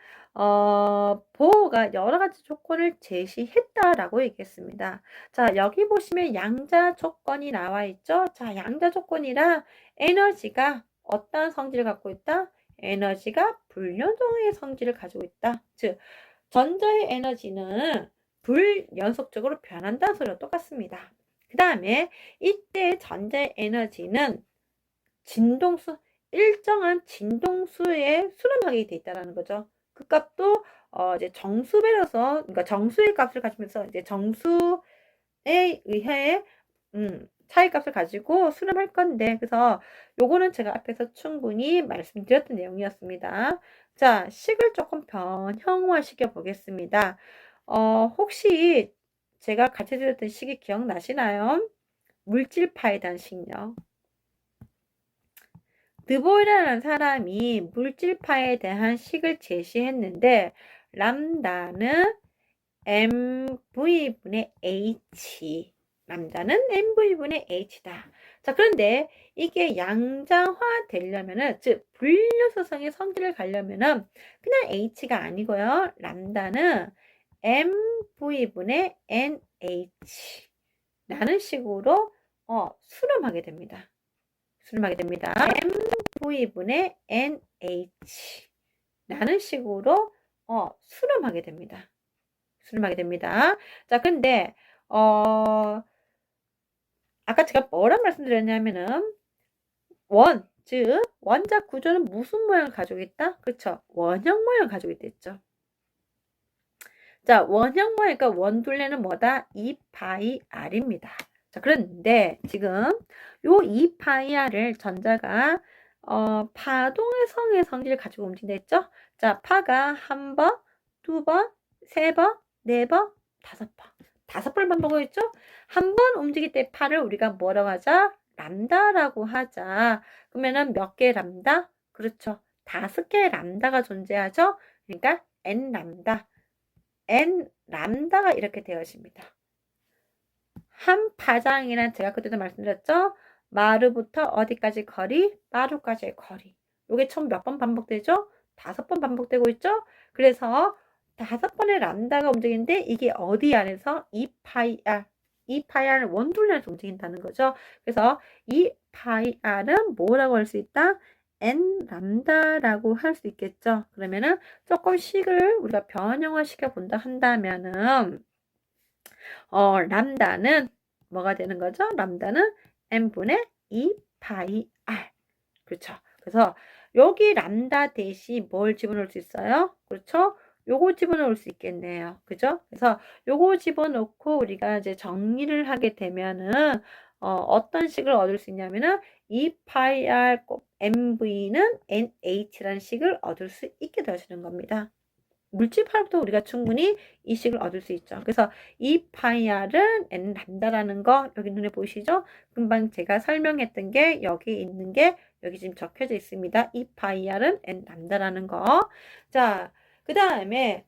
보호가 여러 가지 조건을 제시했다라고 얘기했습니다. 자, 여기 보시면 양자 조건이 나와 있죠. 자, 양자 조건이라 에너지가 어떤 성질을 갖고 있다? 에너지가 불연속의 성질을 가지고 있다. 즉, 전자의 에너지는 불연속적으로 변한다는 소리와 똑같습니다. 그 다음에 이때 전자의 에너지는 진동수, 일정한 진동수에 수렴하게 돼 있다는 거죠. 그 값도 이제 정수배로서, 그러니까 정수의 값을 가지면서 이제 정수에 의해 차이값을 가지고 수렴할 건데, 그래서 요거는 제가 앞에서 충분히 말씀드렸던 내용이었습니다. 자, 식을 조금 변형화 시켜 보겠습니다. 혹시 제가 같이 드렸던 식이 기억나시나요? 물질파에 대한 식요. 드보이라는 사람이 물질파에 대한 식을 제시했는데 람다는 mv분의 h 람다는 mv분의 h다. 자, 그런데 이게 양자화 되려면은 즉 불연소성의 성질을 가려면은 그냥 h가 아니고요. 람다는 mv분의 nh 라는 식으로 수렴하게 됩니다. 수렴하게 됩니다. mv분의 nh 라는 식으로 수렴하게 됩니다. 수렴하게 됩니다. 자, 근데 아까 제가 뭐라고 말씀드렸냐면은 즉 원자 구조는 무슨 모양을 가지고 있다? 그렇죠. 원형 모양을 가지고 있댔죠. 자, 원형 모양, 그러니까 원둘레는 뭐다? 2πr입니다. 자, 그런데 지금 요 2πr을 전자가 파동의 성의 성질을 가지고 움직인다 했죠? 자, 파가 한 번, 두 번, 세 번, 네 번, 다섯 번. 다섯 번 반복하고 있죠? 한 번 움직일 때 파를 우리가 뭐라고 하자? 람다라고 하자. 그러면은 몇 개의 람다? 그렇죠. 5개의 람다가 존재하죠? 그러니까 n 람다. n 람다가 이렇게 되어집니다. 한 파장이란 제가 그때도 말씀드렸죠? 마루부터 어디까지 거리? 마루까지의 거리. 요게 총 몇 번 반복되죠? 5번 반복되고 있죠? 그래서 5번의 람다가 움직이는데 이게 어디 안에서? 2파이 r 원둘레에서 움직인다는 거죠. 그래서 이 파이 r은 뭐라고 할 수 있다? n 람다라고 할 수 있겠죠. 그러면은 조금 식을 우리가 변형화 시켜 본다 한다면은 람다는 뭐가 되는 거죠? 람다는 n분의 2파이 r. 그렇죠. 그래서 여기 람다 대신 뭘 집어넣을 수 있어요? 그렇죠? 요거 집어넣을 수 있겠네요. 그죠? 그래서 요거 집어넣고 우리가 이제 정리를 하게 되면은 어떤 식을 얻을 수 있냐면은 2파이 r mv는 nh라는 식을 얻을 수 있게 되어지는 겁니다. 물질파로부터 우리가 충분히 이 식을 얻을 수 있죠. 그래서 이 파이 r은 n 람다라는 거 여기 눈에 보이시죠? 금방 제가 설명했던 게 여기 있는 게 여기 지금 적혀져 있습니다. 이 파이 r은 n 람다라는 거. 자, 그 다음에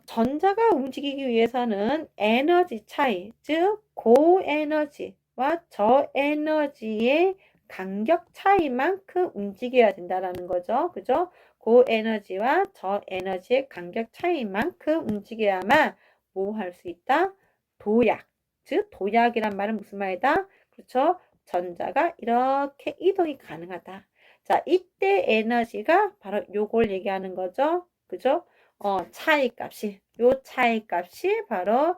전자가 움직이기 위해서는 에너지 차이, 즉 고에너지와 저에너지의 간격 차이만큼 움직여야 된다라는 거죠. 그죠? 고에너지와 저에너지의 간격 차이만큼 움직여야만 뭐 할 수 있다? 도약. 즉 도약이란 말은 무슨 말이다? 그렇죠? 전자가 이렇게 이동이 가능하다. 자, 이때 에너지가 바로 요걸 얘기하는 거죠. 그죠? 차이값이 요 차이값이 바로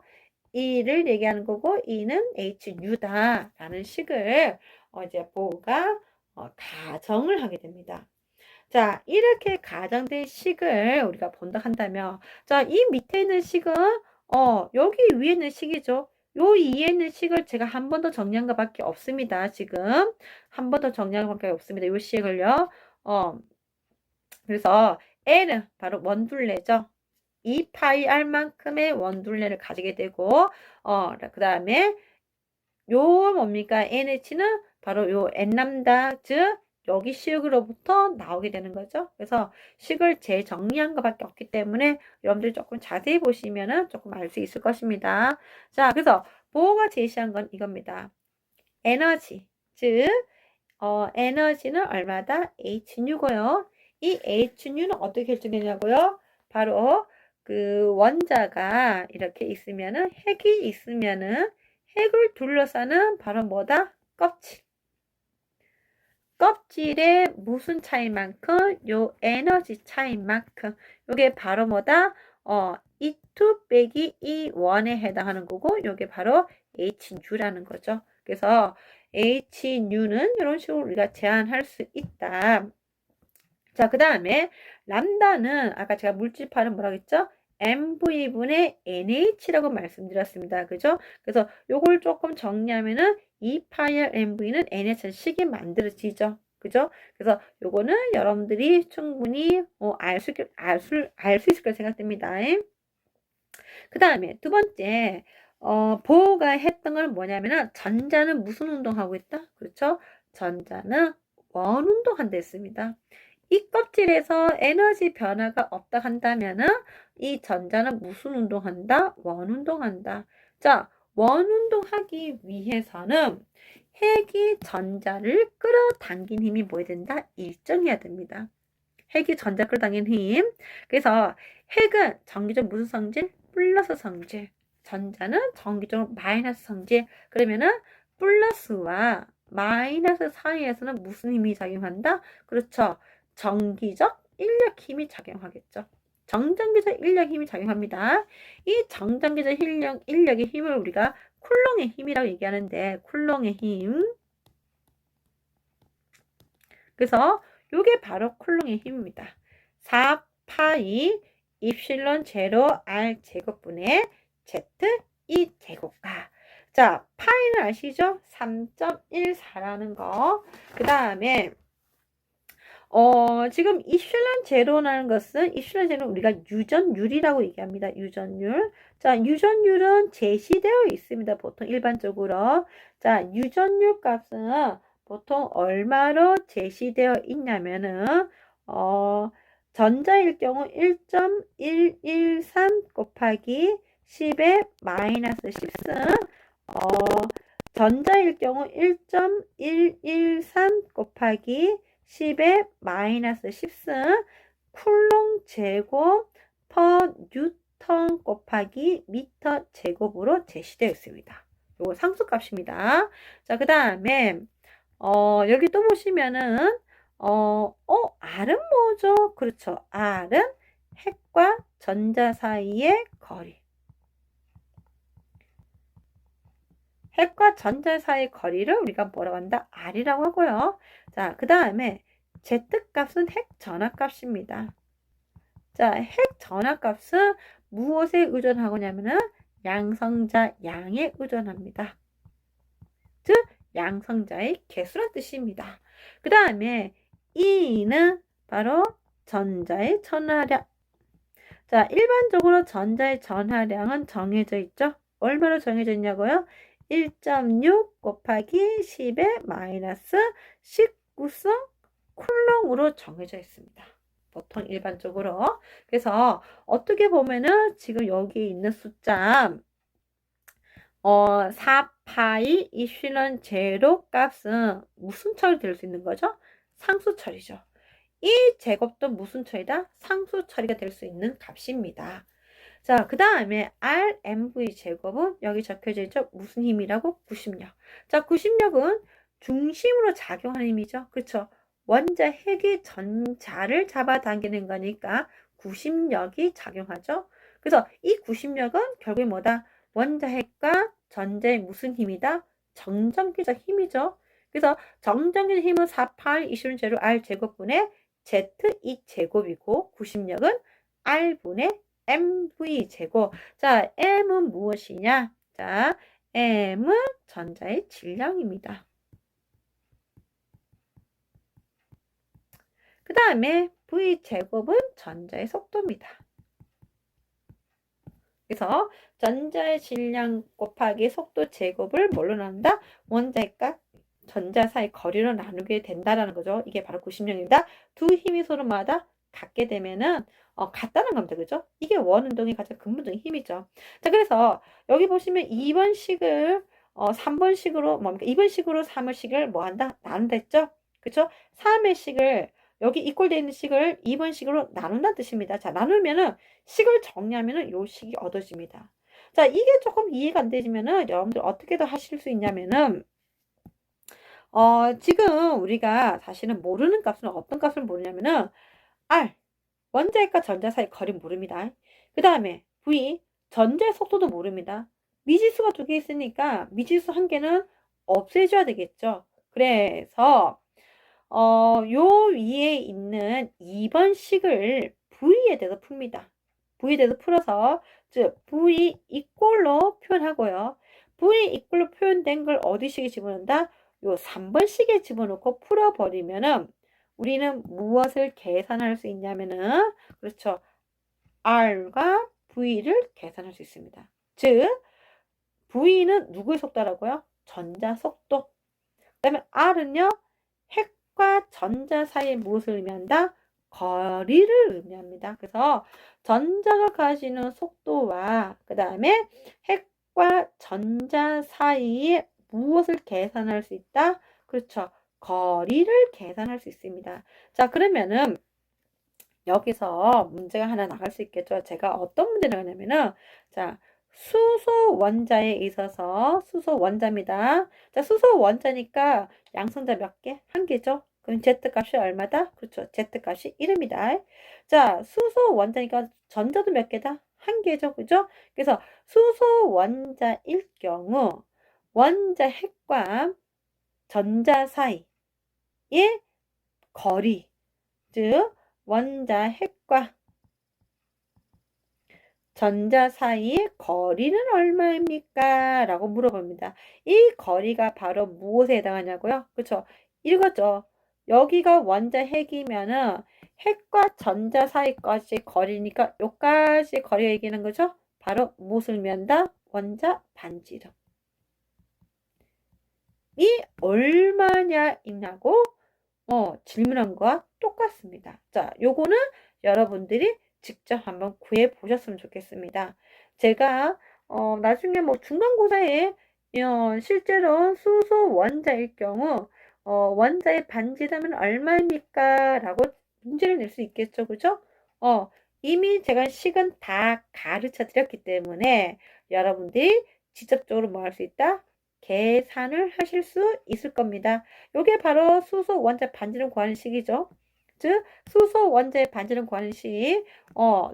E를 얘기하는 거고 E는 HU다라는 식을 이제 보호가 가정을 하게 됩니다. 자, 이렇게 가정된 식을 우리가 본다 한다면, 자, 이 밑에 있는 식은, 여기 위에 있는 식이죠. 요 위에 있는 식을 제가 한 번 더 정리한 것 밖에 없습니다. 지금. 한 번 더 정리한 것 밖에 없습니다. 요 식을요. 그래서 L은 바로 원둘레죠. 2파이 r만큼의 원둘레를 가지게 되고, 그 다음에 요 뭡니까? NH는 바로 요 N람다, 즉 여기 식으로부터 나오게 되는 거죠. 그래서 식을 재정리한 것밖에 없기 때문에 여러분들 조금 자세히 보시면은 조금 알 수 있을 것입니다. 자, 그래서 보호가 제시한 건 이겁니다. 에너지, 즉 에너지는 얼마다? HU고요. 이 HU는 어떻게 결정되냐고요? 바로 그 원자가 이렇게 있으면은 핵이 있으면은 핵을 둘러싸는 바로 뭐다? 껍질. 껍질의 무슨 차이만큼? 요 에너지 차이만큼. 요게 바로 뭐다? E2 빼기 E1에 해당하는 거고, 요게 바로 HU라는 거죠. 그래서 HU는 이런 식으로 우리가 제한할 수 있다. 자, 그 다음에 람다는 아까 제가 물질파는 뭐라고 했죠? mv분의 nh라고 말씀드렸습니다. 그죠? 그래서 요걸 조금 정리하면은 2파이 mv는 nh의 식이 만들어지죠. 그죠? 그래서 요거는 여러분들이 충분히 알 수 있을 거라 생각됩니다. 그 다음에 두 번째 보호가 했던 건 뭐냐면은 전자는 무슨 운동하고 있다? 그렇죠? 전자는 원운동한다 했습니다. 이 껍질에서 에너지 변화가 없다 한다면은 이 전자는 무슨 운동한다? 원운동한다. 자, 원운동하기 위해서는 핵이 전자를 끌어당긴 힘이 뭐야 된다? 일정해야 됩니다. 핵이 전자 끌어당긴 힘. 그래서 핵은 전기적 무슨 성질? 플러스 성질. 전자는 전기적으로 마이너스 성질. 그러면은 플러스와 마이너스 사이에서는 무슨 힘이 작용한다? 그렇죠. 정기적 인력 힘이 작용하겠죠. 정전기적 인력 힘이 작용합니다. 이 정전기적 인력의 힘을 우리가 쿨롱의 힘이라고 얘기하는데 쿨롱의 힘. 그래서 이게 바로 쿨롱의 힘입니다. 4파이 입실론 제로 R 제곱분의 Z E 제곱과 자 파이는 아시죠? 3.14라는 거. 그 다음에 지금 입실론 제로라는 것은 입실론 제로는 우리가 유전율이라고 얘기합니다. 유전율. 자, 유전율은 제시되어 있습니다. 보통 일반적으로. 자, 유전율 값은 보통 얼마로 제시되어 있냐면은 전자일 경우 1.113 곱하기 10의 마이너스 10승 전자일 경우 1.113 곱하기 10의 마이너스 10승 쿨롱 제곱 퍼 뉴턴 곱하기 미터 제곱으로 제시되어 있습니다. 요거 상수값입니다. 자, 그 다음에 여기 또 보시면은 R은 뭐죠? 그렇죠. R은 핵과 전자 사이의 거리. 핵과 전자 사이의 거리를 우리가 뭐라고 한다? R이라고 하고요. 자, 그 다음에 Z값은 핵 전하값입니다. 자, 핵 전하값은 무엇에 의존하고냐면은 양성자 양에 의존합니다. 즉, 양성자의 개수란 뜻입니다. 그 다음에 E는 바로 전자의 전하량. 자, 일반적으로 전자의 전하량은 정해져 있죠? 얼마로 정해져 있냐고요? 1.6 곱하기 10의 마이너스 19성 쿨롱으로 정해져 있습니다. 보통 일반적으로. 그래서 어떻게 보면은 지금 여기 있는 숫자 4파이 이슈는 제로 값은 무슨 처리 될 수 있는 거죠? 상수 처리죠. 이 제곱도 무슨 처리다? 상수 처리가 될 수 있는 값입니다. 자, 그 다음에 RMV 제곱은 여기 적혀져 있죠? 무슨 힘이라고? 구심력. 자, 구심력은 중심으로 작용하는 힘이죠. 그렇죠? 원자 핵이 전자를 잡아당기는 거니까 구심력이 작용하죠. 그래서 이 구심력은 결국에 뭐다? 원자 핵과 전자의 무슨 힘이다? 정전기적 힘이죠. 그래서 정전기적 힘은 4파이 이슈는 제로 R 제곱분의 Z 이 제곱이고 구심력은 R분의 mv 제곱. 자, m은 무엇이냐? 자, m은 전자의 질량입니다. 그 다음에 v 제곱은 전자의 속도입니다. 그래서 전자의 질량 곱하기 속도 제곱을 뭘로 나눈다? 원자핵과 전자 사이 거리로 나누게 된다라는 거죠. 이게 바로 구심력입니다. 두 힘이 서로 마다 같게 되면은 같다는 겁니다. 그죠? 이게 원운동의 가장 근본적인 힘이죠. 자, 그래서 여기 보시면 2번 식을 3번 식으로 뭡니까? 2번 식으로 3번 식을 뭐 한다? 나눈다 했죠? 그쵸? 3의 식을 여기 이꼴되어 있는 식을 2번 식으로 나눈다는 뜻입니다. 자, 나누면은 식을 정리하면은 요 식이 얻어집니다. 자, 이게 조금 이해가 안 되시면은 여러분들 어떻게 더 하실 수 있냐면은 지금 우리가 사실은 모르는 값은 어떤 값을 모르냐면은 R 원자핵과 전자 사이 거리 모릅니다. 그 다음에 V 전자의 속도도 모릅니다. 미지수가 두 개 있으니까 미지수 한 개는 없애줘야 되겠죠. 그래서 요 위에 있는 2번 식을 V에 대해서 풉니다. V에 대해서 풀어서 즉 V 이꼴로 표현하고요. V 이꼴로 표현된 걸 어디식에 집어넣는다? 요 3번 식에 집어넣고 풀어버리면은 우리는 무엇을 계산할 수 있냐면은 그렇죠. R과 V를 계산할 수 있습니다. 즉 V는 누구의 속도라고요? 전자 속도. 그 다음에 R은요. 핵과 전자 사이의 무엇을 의미한다? 거리를 의미합니다. 그래서 전자가 가지는 속도와 그 다음에 핵과 전자 사이에 무엇을 계산할 수 있다? 그렇죠. 거리를 계산할 수 있습니다. 자, 그러면은 여기서 문제가 하나 나갈 수 있겠죠. 제가 어떤 문제를 하냐면은 자, 수소 원자에 있어서 수소 원자입니다. 자, 수소 원자니까 양성자 몇 개? 한 개죠. 그럼 Z값이 얼마다? 그렇죠. Z값이 1입니다. 자, 수소 원자니까 전자도 몇 개다? 한 개죠. 그죠? 그래서 수소 원자일 경우 원자 핵과 전자 사이의 거리, 즉 원자 핵과 전자 사이의 거리는 얼마입니까? 라고 물어봅니다. 이 거리가 바로 무엇에 해당하냐고요? 그렇죠? 이거죠. 여기가 원자 핵이면은 핵과 전자 사이까지 거리니까 여기까지 거리 얘기하는 거죠? 바로 무엇을 의미한다? 원자 반지름. 이 얼마냐 있냐고 질문한 거와 똑같습니다. 자, 요거는 여러분들이 직접 한번 구해 보셨으면 좋겠습니다. 제가 나중에 뭐 중간고사에 실제로 수소 원자일 경우 원자의 반지름은 얼마입니까? 라고 문제를 낼 수 있겠죠. 그죠? 이미 제가 식은 다 가르쳐 드렸기 때문에 여러분들이 직접적으로 뭐 할 수 있다? 계산을 하실 수 있을 겁니다. 이게 바로 수소 원자 반지름 구하는 식이죠. 즉 수소 원자의 반지름 구하는 식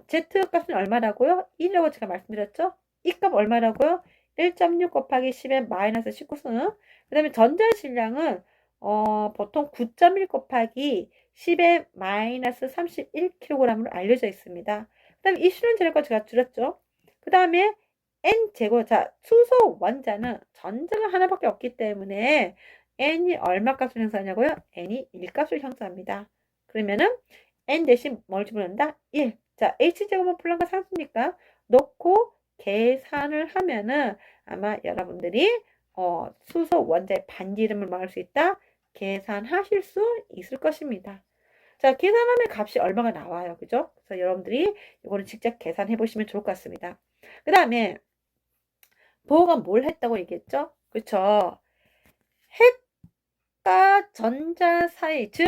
Z 값은 얼마라고요? 1이라고 제가 말씀드렸죠? 이 값 얼마라고요? 1.6 곱하기 10의 마이너스 19승. 그 다음에 전자 질량은 보통 9.1 곱하기 10의 마이너스 31kg으로 알려져 있습니다. 그 다음에 이 실현 재료가 제가 줄였죠. 그 다음에 N제곱, 자, 수소 원자는 전자가 하나밖에 없기 때문에 N이 얼마 값을 형성하냐고요? N이 1값을 형성합니다. 그러면은 N 대신 뭘 집어넣는다? 1. 자, H제곱은 플랑크 상수니까 놓고 계산을 하면은 아마 여러분들이 수소 원자의 반지름을 말할 수 있다. 계산하실 수 있을 것입니다. 자, 계산하면 값이 얼마가 나와요. 그죠? 그래서 여러분들이 이거는 직접 계산해 보시면 좋을 것 같습니다. 그 다음에 보호가 뭘 했다고 얘기했죠? 그쵸? 핵과 전자 사이, 즉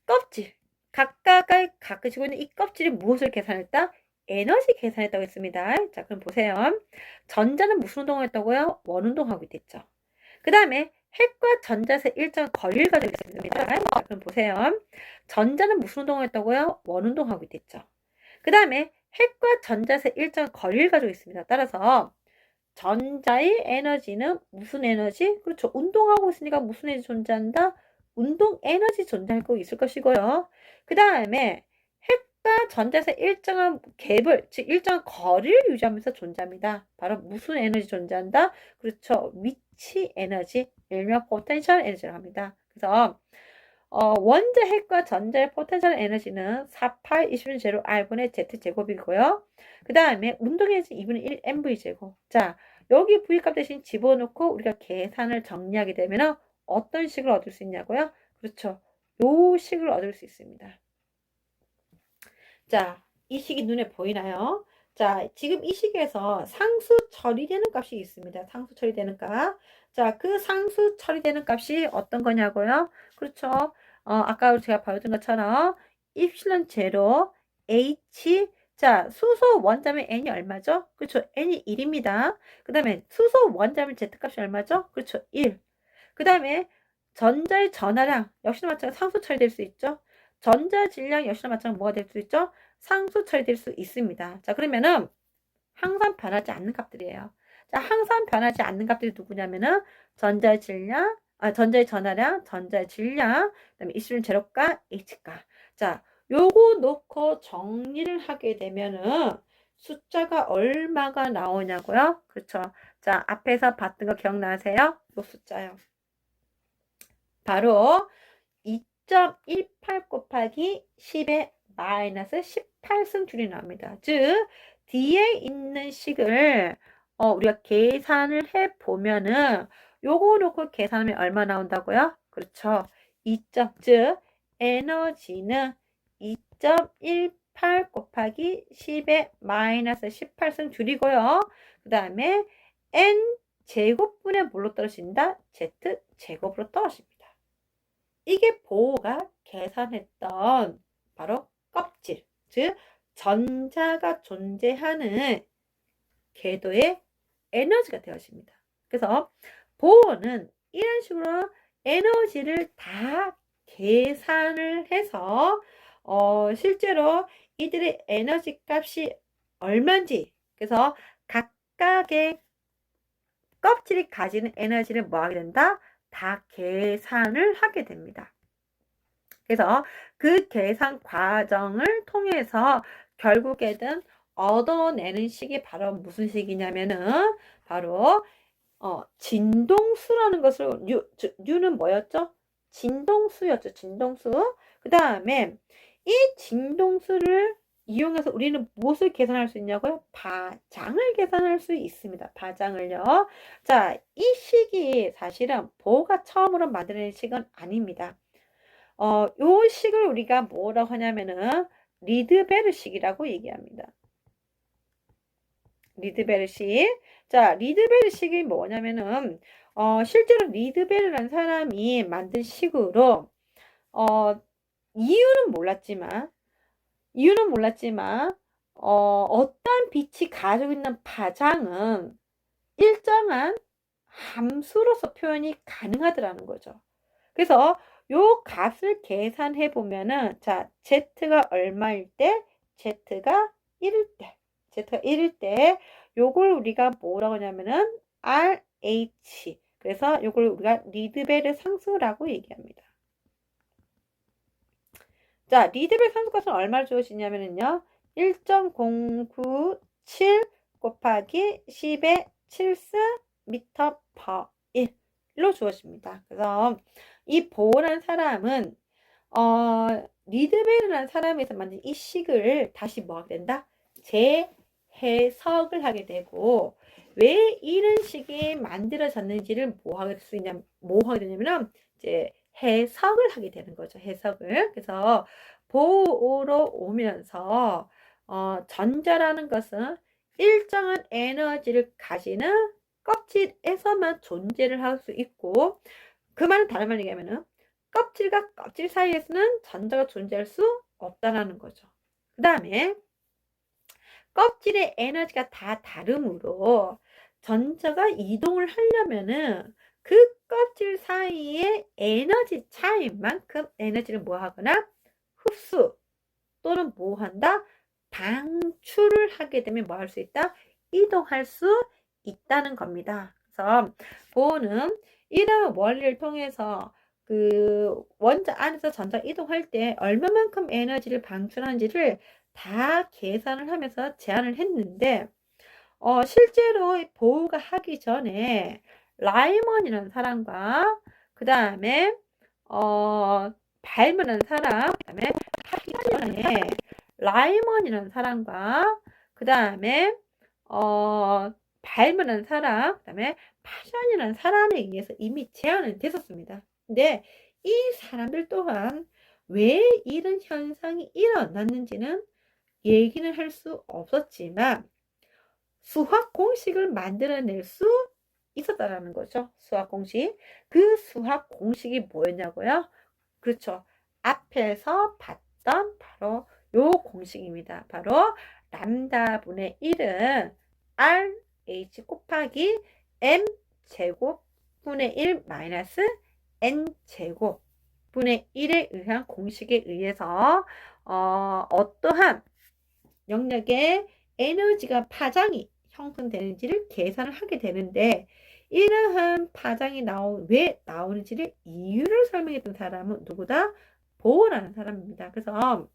껍질, 각각을 가지고 있는 이 껍질이 무엇을 계산했다? 에너지 계산했다고 했습니다. 자, 그럼 보세요. 전자는 무슨 운동을 했다고요? 원운동하고 있겠죠. 그 다음에 핵과 전자 사이 일정 거리를 가지고 있습니다. 자, 그럼 보세요. 전자는 무슨 운동을 했다고요? 원운동하고 있겠죠. 그 다음에 핵과 전자 사이 일정 거리를 가지고 있습니다. 따라서 전자의 에너지는 무슨 에너지? 그렇죠. 운동하고 있으니까 무슨 에너지 존재한다? 운동 에너지 존재하고 있을 것이고요. 그 다음에 핵과 전자에서 일정한 갭을, 즉 일정한 거리를 유지하면서 존재합니다. 바로 무슨 에너지 존재한다? 그렇죠. 위치 에너지, 일명 포텐셜 에너지라고 합니다. 그래서 원자 핵과 전자의 포텐셜 에너지는 4파이 20는 제로 R분의 Z제곱이고요. 그 다음에 운동 에너지 2분의 1 MV제곱. 자, 여기 V값 대신 집어넣고 우리가 계산을 정리하게 되면 어떤 식을 얻을 수 있냐고요? 그렇죠. 요 식을 얻을 수 있습니다. 자, 이 식이 눈에 보이나요? 자, 지금 이 식에서 상수 처리되는 값이 있습니다. 상수 처리되는 값. 자, 그 상수 처리되는 값이 어떤 거냐고요? 그렇죠. 아까 제가 보여준 것처럼 입실론 제로 H. 자, 수소 원자면 N이 얼마죠? 그렇죠. N이 1입니다. 그 다음에 수소 원자면 Z 값이 얼마죠? 그렇죠. 1. 그 다음에 전자의 전하량 역시나 마찬가지로 상수 처리될 수 있죠. 전자 질량 역시나 마찬가지로 뭐가 될 수 있죠? 상수 처리될 수 있습니다. 자, 그러면은 항상 변하지 않는 값들이에요. 자, 항상 변하지 않는 값들이 누구냐면은 전자의 질량, 전자의 전하량, 전자의 질량, 그다음에 이슈린 제로가, H가. 자, 요거 놓고 정리를 하게 되면은 숫자가 얼마가 나오냐고요? 그렇죠. 자, 앞에서 봤던 거 기억나세요? 요 숫자요. 바로 2.18 곱하기 10의 마이너스 18승 줄이 나옵니다. 즉 뒤에 있는 식을 우리가 계산을 해 보면은 요거 놓고 계산하면 얼마 나온다고요? 그렇죠. 2점, 즉 에너지는 2.18 곱하기 10의 마이너스 18승 줄이고요. 그 다음에 n 제곱분의 뭘로 떨어진다? z 제곱으로 떨어집니다. 이게 보호가 계산했던 바로 껍질, 즉 전자가 존재하는 궤도의 에너지가 되어집니다. 그래서 보호는 이런 식으로 에너지를 다 계산을 해서 실제로 이들의 에너지 값이 얼마인지, 그래서 각각의 껍질이 가지는 에너지를 뭐 하게 된다? 다 계산을 하게 됩니다. 그래서 그 계산 과정을 통해서 결국에는 얻어내는 식이 바로 무슨 식이냐면은 바로 진동수라는 것을 뉴는 뭐였죠? 진동수였죠. 진동수. 그 다음에 이 진동수를 이용해서 우리는 무엇을 계산할 수 있냐고요? 파장을 계산할 수 있습니다. 파장을요. 자, 이 식이 사실은 보호가 처음으로 만드는 식은 아닙니다. 요 식을 우리가 뭐라고 하냐면은 리드베르 식이라고 얘기합니다. 리드베르식. 자, 리드베르식이 뭐냐면은, 실제로 리드베르라는 사람이 만든 식으로, 어, 이유는 몰랐지만, 이유는 몰랐지만, 어떤 빛이 가지고 있는 파장은 일정한 함수로서 표현이 가능하더라는 거죠. 그래서 요 값을 계산해 보면은, 자, z가 얼마일 때, z가 1일 때, z가 1일 때, 요걸 우리가 뭐라고 하냐면은 RH. 그래서 요걸 우리가 리드베르 상수라고 얘기합니다. 자, 리드베르 상수값은 얼마를 주어지냐면은요, 1.097 곱하기 10의 7스 미터 퍼 1로 주어집니다. 그래서 이 보라는 사람은 리드베르라는 사람에서 만든 이 식을 다시 뭐 하게 된다? 재해석을 하게 되고, 왜 이런 식이 만들어졌는지를 뭐 하게 되냐면은 이제 해석을 하게 되는 거죠. 해석을. 그래서 보호로 오면서 전자라는 것은 일정한 에너지를 가지는 껍질에서만 존재를 할 수 있고, 그 말은 다른 말로 얘기하면은 껍질과 껍질 사이에서는 전자가 존재할 수 없다라는 거죠. 그 다음에 껍질의 에너지가 다 다르므로 전자가 이동을 하려면은 그 껍질 사이의 에너지 차이만큼 에너지를 뭐 하거나 흡수 또는 뭐 한다? 방출을 하게 되면 뭐 할 수 있다? 이동할 수 있다는 겁니다. 그래서 보호는 이런 원리를 통해서 그 원자 안에서 전자 이동할 때 얼마만큼 에너지를 방출하는지를 다 계산을 하면서 제안을 했는데, 실제로 보호가 하기 전에 라이먼이라는 사람과 그 다음에 발문하는 사람, 그 다음에 하기 전에 라이먼이라는 사람과 그 다음에 발문하는 사람, 그 다음에 파션이라는 사람에 의해서 이미 제안은 됐었습니다. 근데 이 사람들 또한 왜 이런 현상이 일어났는지는 얘기는 할 수 없었지만 수학 공식을 만들어낼 수 있었다라는 거죠. 수학 공식. 그 수학 공식이 뭐였냐고요? 그렇죠. 앞에서 봤던 바로 요 공식입니다. 바로 람다분의 1은 RH 곱하기 M 제곱분의 1 마이너스 N 제곱 분의 1에 의한 공식에 의해서 어떠한 영역의 에너지가 파장이 형성되는지를 계산을 하게 되는데, 이러한 파장이 왜 나오는지를 이유를 설명했던 사람은 누구다? 보어라는 사람입니다. 그래서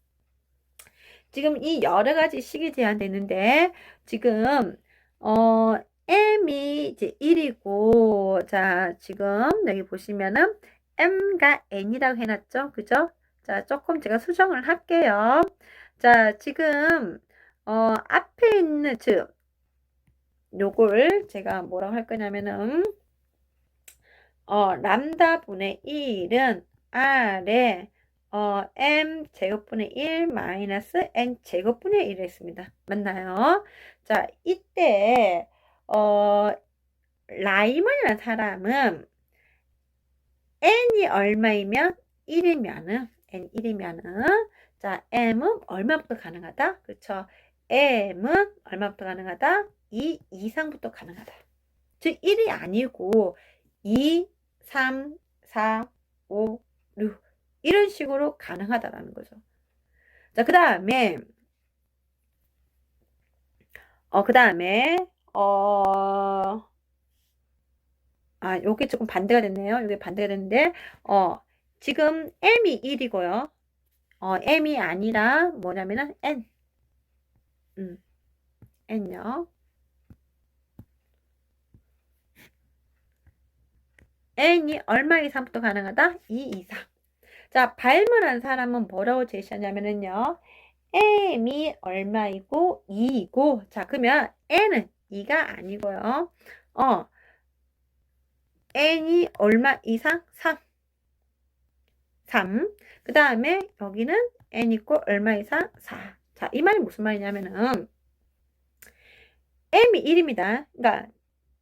지금 이 여러 가지 식이 제한되는데, 지금 m이 이제 1이고, 자, 지금 여기 보시면은 m과 n이라고 해놨죠? 그죠? 자, 조금 제가 수정을 할게요. 자, 지금 앞에 있는 요걸 제가 뭐라고 할 거냐면은 람다 분의 1은 R에 M 제곱분의 1 마이너스 N 제곱분의 1을 했습니다. 맞나요? 자, 이때 라이먼이라는 사람은 N이 얼마이면 1이면은 N 1이면은 자, M은 얼마부터 가능하다? 그렇죠? M은 얼마부터 가능하다? 2 이상부터 가능하다. 즉 1이 아니고 2, 3, 4, 5, 6 이런 식으로 가능하다라는 거죠. 자, 그 다음에 요게 조금 반대가 됐네요. 요게 반대가 됐는데 지금 m이 1이고요. m이 아니라 뭐냐면은 n. n요. n이 얼마 이상부터 가능하다? 2 이상. 자, 발문한 사람은 뭐라고 제시하냐면은요. m이 얼마이고 2이고, 자, 그러면 n은 2가 아니고요. n이 얼마 이상? 3. 3. 그 다음에 여기는 n 있고 얼마 이상? 4. 자, 이 말이 무슨 말이냐면은 m이 1입니다. 그러니까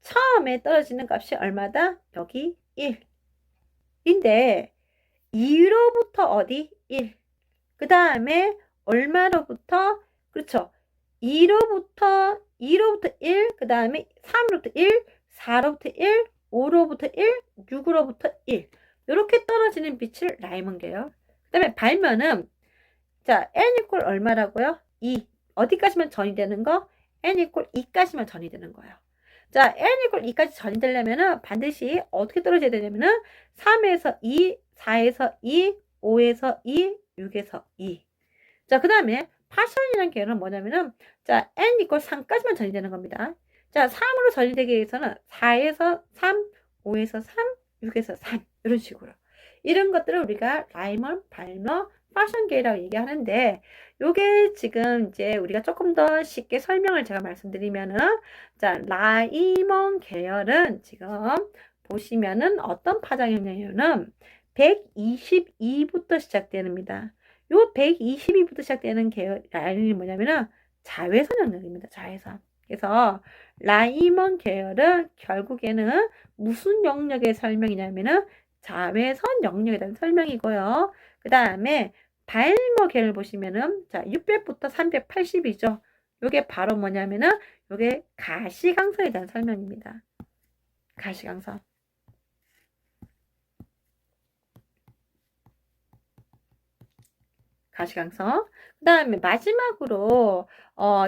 처음에 떨어지는 값이 얼마다? 여기 1인데 2로부터 어디? 1. 그 다음에 얼마로부터? 그렇죠. 2로부터 1, 그 다음에 3로부터 1, 4로부터 1, 5로부터 1, 6으로부터 1. 이렇게 떨어지는 빛을 라이먼계요. 그 다음에 발면은 자, n 이퀄 얼마라고요? 2. 어디까지만 전이 되는 거? n 이퀄 2까지만 전이 되는 거예요. 자, n 이퀄 2까지 전이 되려면은 반드시 어떻게 떨어져야 되냐면은 3에서 2, 4에서 2, 5에서 2, 6에서 2. 자, 그 다음에 파션이라는 개념은 뭐냐면은 자, n 이퀄 3까지만 전이 되는 겁니다. 자, 3으로 전이 되기 위해서는 4에서 3, 5에서 3, 6에서 3 이런 식으로 이런 것들을 우리가 라이먼, 발머, 파션계라고 얘기하는데 요게 지금 이제 우리가 조금 더 쉽게 설명을 제가 말씀드리면은 자, 라이먼 계열은 지금 보시면은 어떤 파장이냐면은 122부터 시작됩니다. 요 122부터 시작되는 계열 라인이 뭐냐면은 자외선 영역입니다. 자외선. 그래서 라이먼 계열은 결국에는 무슨 영역의 설명이냐면은 자외선 영역에 대한 설명이고요. 그 다음에 발머 계열 보시면은 자 600부터 380이죠. 요게 바로 뭐냐면은 요게 가시광선에 대한 설명입니다. 가시광선. 가시광선. 그 다음에 마지막으로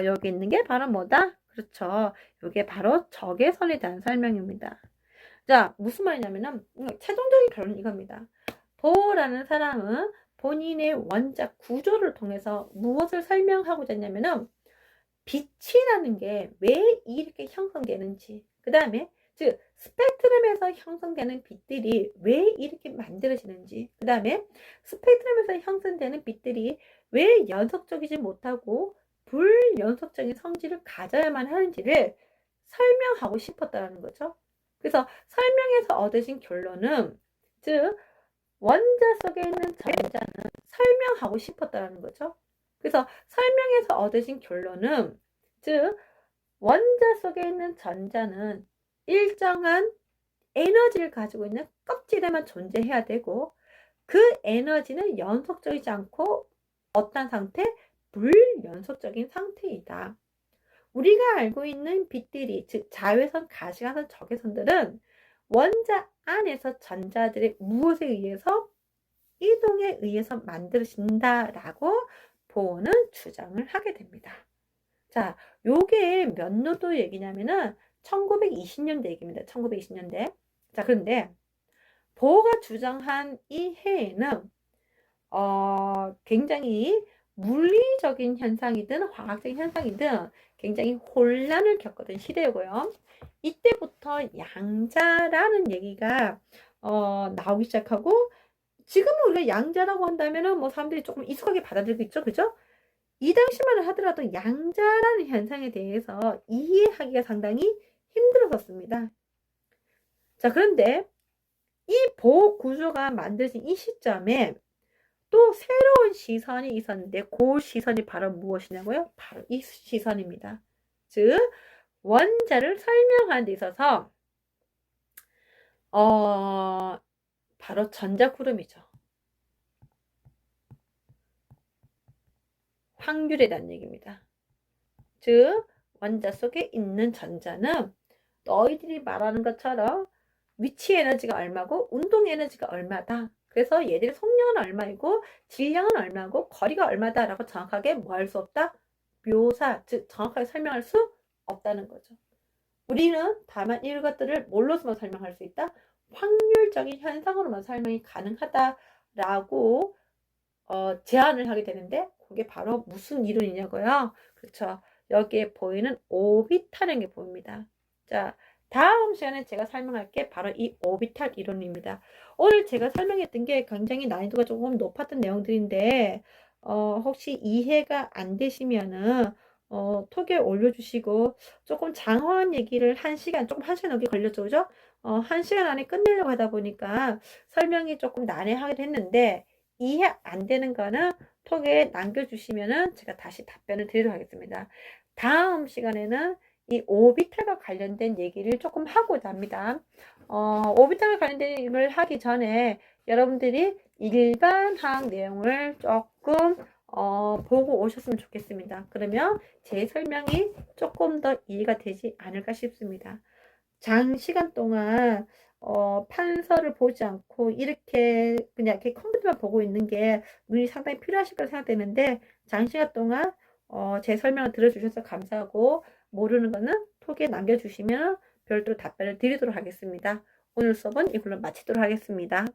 여기 있는 게 바로 뭐다? 그렇죠. 이게 바로 적외선에 대한 설명입니다. 자, 무슨 말이냐면은 최종적인 결론은 이겁니다. 보라는 사람은 본인의 원자 구조를 통해서 무엇을 설명하고자 했냐면은 빛이라는 게 왜 이렇게 형성되는지, 그 다음에 즉 스펙트럼에서 형성되는 빛들이 왜 이렇게 만들어지는지, 그 다음에 스펙트럼에서 형성되는 빛들이 왜 연속적이지 못하고 불연속적인 성질을 가져야만 하는지를 설명하고 싶었다는 거죠. 그래서 설명에서 얻으신 결론은 즉 원자 속에 있는 전자는 설명하고 싶었다는 거죠. 그래서 설명에서 얻으신 결론은 즉 원자 속에 있는 전자는 일정한 에너지를 가지고 있는 껍질에만 존재해야 되고 그 에너지는 연속적이지 않고 어떤 상태? 불연속적인 상태이다. 우리가 알고 있는 빛들이 즉 자외선, 가시광선, 적외선들은 원자 안에서 전자들의 무엇에 의해서 이동에 의해서 만들어진다라고 보어는 주장을 하게 됩니다. 자, 요게 몇 년도 얘기냐면은 1920년대 얘기입니다. 1920년대. 자, 그런데 보어가 주장한 이 해에는 굉장히 물리적인 현상이든 화학적인 현상이든 굉장히 혼란을 겪었던 시대고요. 이때부터 양자라는 얘기가 나오기 시작하고 지금은 우리가 양자라고 한다면은 뭐 사람들이 조금 익숙하게 받아들이고 있죠. 그죠? 이 당시만 하더라도 양자라는 현상에 대해서 이해하기가 상당히 힘들었습니다. 자, 그런데 이 보호 구조가 만들어진 이 시점에 또 새로운 시선이 있었는데 그 시선이 바로 무엇이냐고요? 바로 이 시선입니다. 즉 원자를 설명하는 데 있어서 바로 전자구름이죠. 확률에 대한 얘기입니다. 즉 원자 속에 있는 전자는 너희들이 말하는 것처럼 위치 에너지가 얼마고 운동 에너지가 얼마다. 그래서 얘들의 속력은 얼마이고 질량은 얼마고 거리가 얼마다라고 정확하게 뭐 할 수 없다? 묘사, 즉 정확하게 설명할 수 없다는 거죠. 우리는 다만 이것들을 뭘로서만 설명할 수 있다? 확률적인 현상으로만 설명이 가능하다라고 제안을 하게 되는데 그게 바로 무슨 이론이냐고요? 그렇죠. 여기에 보이는 오비탈인 게 보입니다. 자, 다음 시간에 제가 설명할 게 바로 이 오비탈 이론입니다. 오늘 제가 설명했던 게 굉장히 난이도가 조금 높았던 내용들인데 혹시 이해가 안 되시면은 톡에 올려주시고 조금 장황한 얘기를 한 시간 넘게 걸렸죠, 그죠? 1시간 안에 끝내려고 하다 보니까 설명이 조금 난해하긴 했는데 이해 안 되는 거는 톡에 남겨주시면은 제가 다시 답변을 드리도록 하겠습니다. 다음 시간에는 이 오비탈과 관련된 얘기를 조금 하고자 합니다. 오비탈과 관련된 얘기를 하기 전에 여러분들이 일반학 내용을 조금 보고 오셨으면 좋겠습니다. 그러면 제 설명이 조금 더 이해가 되지 않을까 싶습니다. 장시간 동안 판서를 보지 않고 이렇게 그냥 이렇게 컴퓨터만 보고 있는 게 눈이 상당히 필요하실 거라 생각되는데, 장시간 동안 제 설명을 들어주셔서 감사하고, 모르는 거는 톡에 남겨주시면 별도로 답변을 드리도록 하겠습니다. 오늘 수업은 이걸로 마치도록 하겠습니다.